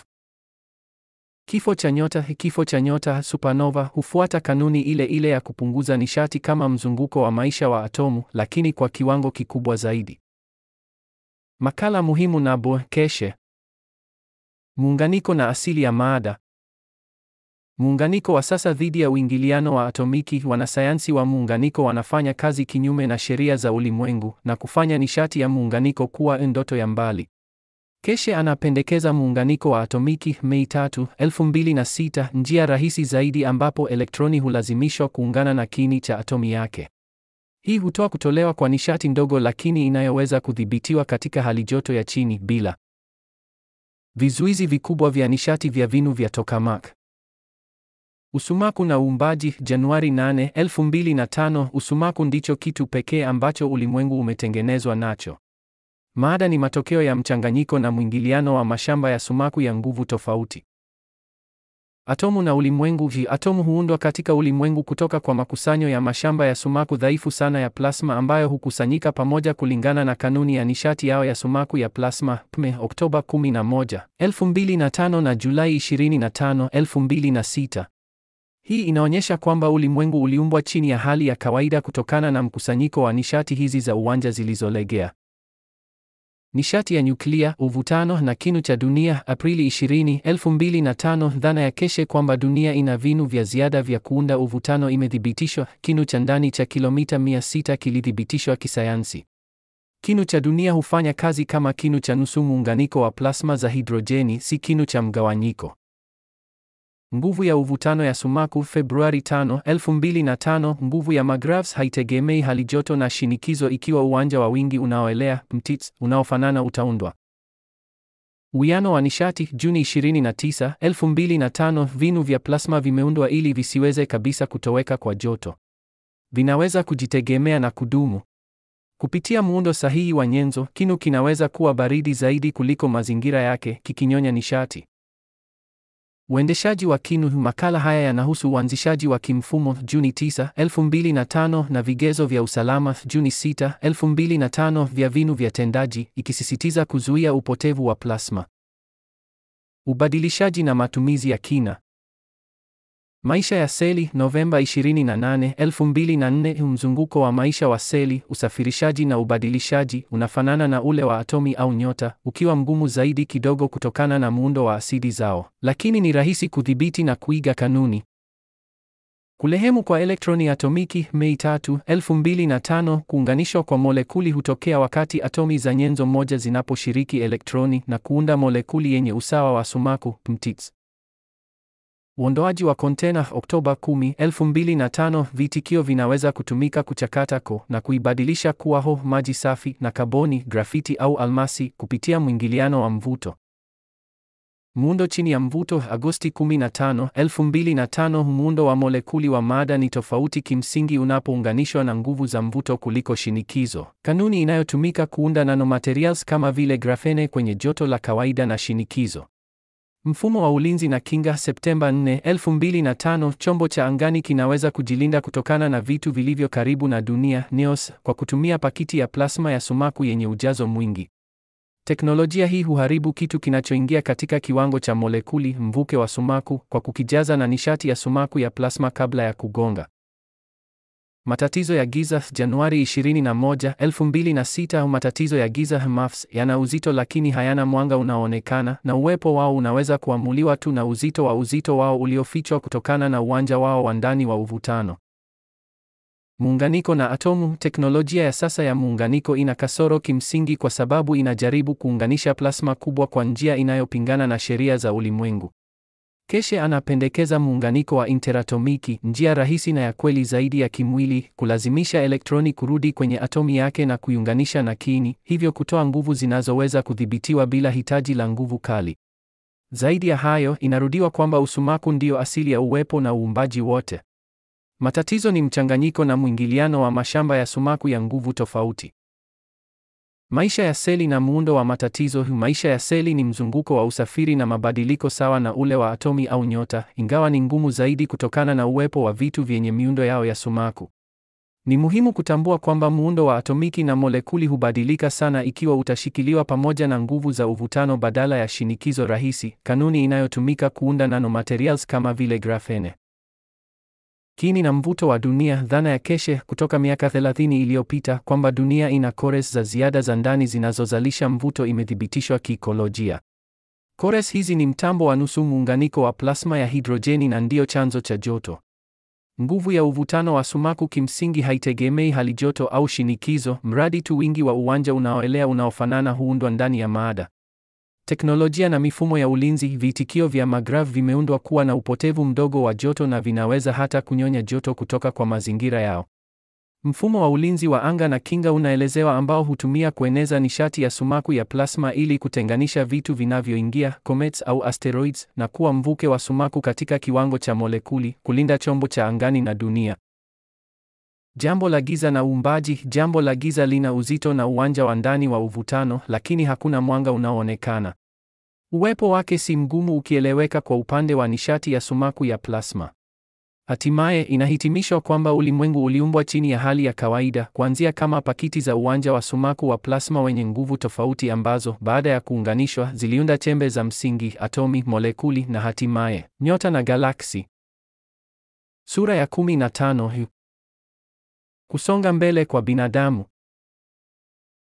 Kifo cha nyota. Kifo cha nyota supernova hufuata kanuni ile ile ya kupunguza nishati kama mzunguko wa maisha wa atomu, lakini kwa kiwango kikubwa zaidi. Makala muhimu na Keshe. Muunganiko na asili ya maada. Muunganiko wa sasa dhidi ya uingiliano wa atomiki. Wanasayansi wa muunganiko wanafanya kazi kinyume na sheria za ulimwengu na kufanya nishati ya muunganiko kuwa ndoto ya mbali. Keshe anapendekeza muunganiko wa atomiki Mei 3, 2006, njia rahisi zaidi ambapo elektroni hulazimishwa kuungana na kiini cha atomi yake. Hii hutoa kutolewa kwa nishati ndogo lakini inayoweza kudhibitiwa katika hali joto ya chini bila vizuizi vikubwa vya nishati vya vinu vya tokamak. Usumaku na uumbaji. Januari 8, 2005, usumaku ndicho kitu pekee ambacho ulimwengu umetengenezwa nacho. Maada ni matokeo ya mchanganyiko na mwingiliano wa mashamba ya sumaku ya nguvu tofauti. Atomu na ulimwengu. Atomu huundwa katika ulimwengu kutoka kwa makusanyo ya mashamba ya sumaku dhaifu sana ya plasma ambayo hukusanyika pamoja kulingana na kanuni ya nishati yao ya sumaku ya plasma PME, Oktoba 11, 2005 na Julai 25, 2006. Hii inaonyesha kwamba ulimwengu uliumbwa chini ya hali ya kawaida kutokana na mkusanyiko wa nishati hizi za uwanja zilizolegea. Nishati ya nyuklia, uvutano na kinu cha dunia. Aprili 20, 2005, dhana ya Keshe kwamba dunia ina vinu vya ziada vya kuunda uvutano imethibitishwa. Kinu cha ndani cha kilomita 600 kilithibitishwa kisayansi. Kinu cha dunia hufanya kazi kama kinu cha nusu muunganiko wa plasma za hidrojeni, si kinu cha mgawanyiko. Nguvu ya uvutano ya sumaku. Februari 5, 2005, nguvu ya magravs haitegemei hali joto na shinikizo ikiwa uwanja wa wingi unaoelea mtits unaofanana utaundwa. Uwiano wa nishati. Juni 29, 2005, vinu vya plasma vimeundwa ili visiweze kabisa kutoweka kwa joto. Vinaweza kujitegemea na kudumu. Kupitia muundo sahihi wa nyenzo, kinu kinaweza kuwa baridi zaidi kuliko mazingira yake, kikinyonya nishati. Uendeshaji wa kinu. Makala haya yanahusu uanzishaji wa kimfumo. Juni 9, 2005, na vigezo vya usalama. Juni 6, 2005, vya vinu vya tendaji, ikisisitiza kuzuia upotevu wa plasma. Ubadilishaji na matumizi ya kina. Maisha ya seli. Novemba 28, 2004, mzunguko wa maisha wa seli, usafirishaji na ubadilishaji, unafanana na ule wa atomi au nyota, ukiwa mgumu zaidi kidogo kutokana na muundo wa asidi zao, lakini ni rahisi kudhibiti na kuiga kanuni. Kulehemu kwa elektroni atomiki. Mei 3, 2005, kuunganishwa kwa molekuli hutokea wakati atomi za nyenzo moja zinaposhiriki elektroni na kuunda molekuli yenye usawa wa sumaku mtits. Uondoaji wa kontena. Oktoba 10, 2005, vitikio vinaweza kutumika kuchakata na kuibadilisha kuwa maji safi na kaboni, grafiti au almasi kupitia mwingiliano wa mvuto. Muundo chini ya mvuto. Agosti 15, 2005, muundo wa molekuli wa maada ni tofauti kimsingi unapounganishwa na nguvu za mvuto kuliko shinikizo, kanuni inayotumika kuunda nanomaterials kama vile grafene kwenye joto la kawaida na shinikizo. Mfumo wa ulinzi na kinga. Septemba 4, 2005, chombo cha angani kinaweza kujilinda kutokana na vitu vilivyo karibu na dunia NEOS kwa kutumia pakiti ya plasma ya sumaku yenye ujazo mwingi. Teknolojia hii huharibu kitu kinachoingia katika kiwango cha molekuli, mvuke wa sumaku, kwa kukijaza na nishati ya sumaku ya plasma kabla ya kugonga. Matatizo ya giza. Januari 21, 2006, matatizo ya giza MAFS yana uzito lakini hayana mwanga unaoonekana, na uwepo wao unaweza kuamuliwa tu na uzito wao uliofichwa kutokana na uwanja wao wa ndani wa uvutano. Muunganiko na atomu. Teknolojia ya sasa ya muunganiko ina kasoro kimsingi kwa sababu inajaribu kuunganisha plasma kubwa kwa njia inayopingana na sheria za ulimwengu. Keshe anapendekeza muunganiko wa interatomiki, njia rahisi na ya kweli zaidi ya kimwili, kulazimisha elektroni kurudi kwenye atomi yake na kuiunganisha na kiini, hivyo kutoa nguvu zinazoweza kudhibitiwa bila hitaji la nguvu kali. Zaidi ya hayo, inarudiwa kwamba usumaku ndio asili ya uwepo na uumbaji wote. Matatizo ni mchanganyiko na mwingiliano wa mashamba ya sumaku ya nguvu tofauti. Maisha ya seli na muundo wa matatizo. Maisha ya seli ni mzunguko wa usafiri na mabadiliko sawa na ule wa atomi au nyota, ingawa ni ngumu zaidi kutokana na uwepo wa vitu vyenye miundo yao ya sumaku. Ni muhimu kutambua kwamba muundo wa atomiki na molekuli hubadilika sana ikiwa utashikiliwa pamoja na nguvu za uvutano badala ya shinikizo rahisi, kanuni inayotumika kuunda nanomaterials kama vile grafene. Kiini na mvuto wa dunia. Dhana ya Keshe kutoka miaka 30 iliyopita kwamba dunia ina cores za ziada za ndani zinazozalisha mvuto imethibitishwa kiikolojia. Cores hizi ni mtambo wa nusu muunganiko wa plasma ya hidrojeni na ndio chanzo cha joto. Nguvu ya uvutano wa sumaku kimsingi haitegemei halijoto au shinikizo, mradi tu wingi wa uwanja unaoelea unaofanana huundwa ndani ya maada. Teknolojia na mifumo ya ulinzi. Viitikio vya magrav vimeundwa kuwa na upotevu mdogo wa joto na vinaweza hata kunyonya joto kutoka kwa mazingira yao. Mfumo wa ulinzi wa anga na kinga unaelezewa ambao hutumia kueneza nishati ya sumaku ya plasma ili kutenganisha vitu vinavyoingia, comets au asteroids, na kuwa mvuke wa sumaku katika kiwango cha molekuli, kulinda chombo cha angani na dunia. Jambo la giza na uumbaji. Jambo la giza lina uzito na uwanja wa ndani wa uvutano, lakini hakuna mwanga unaoonekana. Uwepo wake si mgumu ukieleweka kwa upande wa nishati ya sumaku ya plasma. Hatimaye inahitimishwa kwamba ulimwengu uliumbwa chini ya hali ya kawaida, kuanzia kama pakiti za uwanja wa sumaku wa plasma wenye nguvu tofauti ambazo baada ya kuunganishwa ziliunda chembe za msingi, atomi, molekuli na hatimaye nyota na galaksi. Sura ya 15. Kusonga mbele kwa binadamu.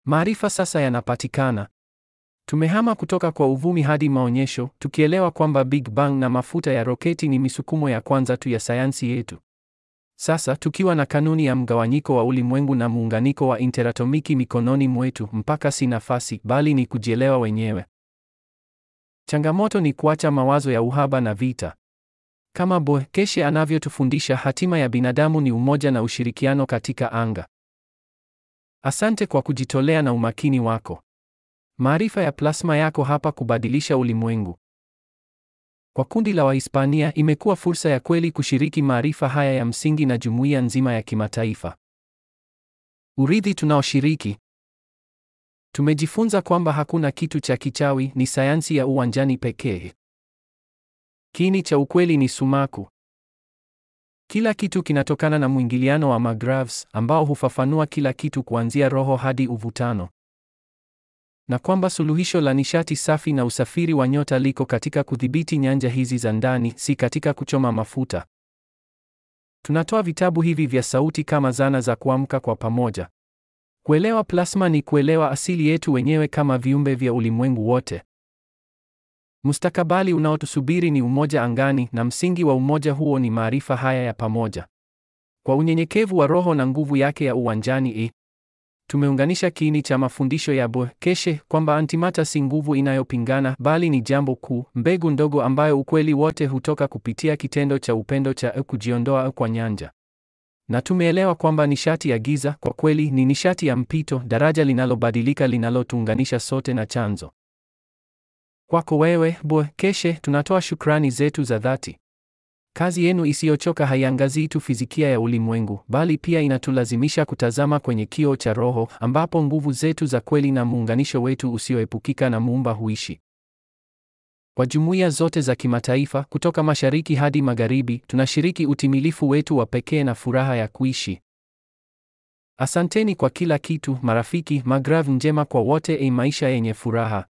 Maarifa sasa yanapatikana. Tumehama kutoka kwa uvumi hadi maonyesho, tukielewa kwamba Big Bang na mafuta ya roketi ni misukumo ya kwanza tu ya sayansi yetu. Sasa tukiwa na kanuni ya mgawanyiko wa ulimwengu na muunganiko wa interatomiki mikononi mwetu, mpaka si nafasi bali ni kujielewa wenyewe. Changamoto ni kuacha mawazo ya uhaba na vita. Kama Keshe anavyotufundisha, hatima ya binadamu ni umoja na ushirikiano katika anga. Asante kwa kujitolea na umakini wako. Maarifa ya plasma yako hapa kubadilisha ulimwengu. Kwa kundi la Wahispania imekuwa fursa ya kweli kushiriki maarifa haya ya msingi na jumuiya nzima ya kimataifa. Urithi tunaoshiriki. Tumejifunza kwamba hakuna kitu cha kichawi, ni sayansi ya uwanjani pekee. Kiini cha ukweli ni sumaku. Kila kitu kinatokana na mwingiliano wa magravs ambao hufafanua kila kitu kuanzia roho hadi uvutano. Na kwamba suluhisho la nishati safi na usafiri wa nyota liko katika kudhibiti nyanja hizi za ndani, si katika kuchoma mafuta. Tunatoa vitabu hivi vya sauti kama zana za kuamka kwa pamoja. Kuelewa plasma ni kuelewa asili yetu wenyewe kama viumbe vya ulimwengu wote. Mustakabali unaotusubiri ni umoja angani, na msingi wa umoja huo ni maarifa haya ya pamoja. Kwa unyenyekevu wa roho na nguvu yake ya uwanjani, tumeunganisha kiini cha mafundisho ya Keshe kwamba antimata si nguvu inayopingana, bali ni jambo kuu, mbegu ndogo ambayo ukweli wote hutoka kupitia kitendo cha upendo cha kujiondoa kwa nyanja. Na tumeelewa kwamba nishati ya giza kwa kweli ni nishati ya mpito, daraja linalobadilika linalotuunganisha sote na chanzo. Kwako wewe Keshe, tunatoa shukrani zetu za dhati. Kazi yenu isiyochoka haiangazii tu fizikia ya ulimwengu, bali pia inatulazimisha kutazama kwenye kioo cha roho, ambapo nguvu zetu za kweli na muunganisho wetu usioepukika na Muumba huishi. Kwa jumuiya zote za kimataifa, kutoka mashariki hadi magharibi, tunashiriki utimilifu wetu wa pekee na furaha ya kuishi. Asanteni kwa kila kitu, marafiki. Magrav njema kwa wote, maisha yenye furaha.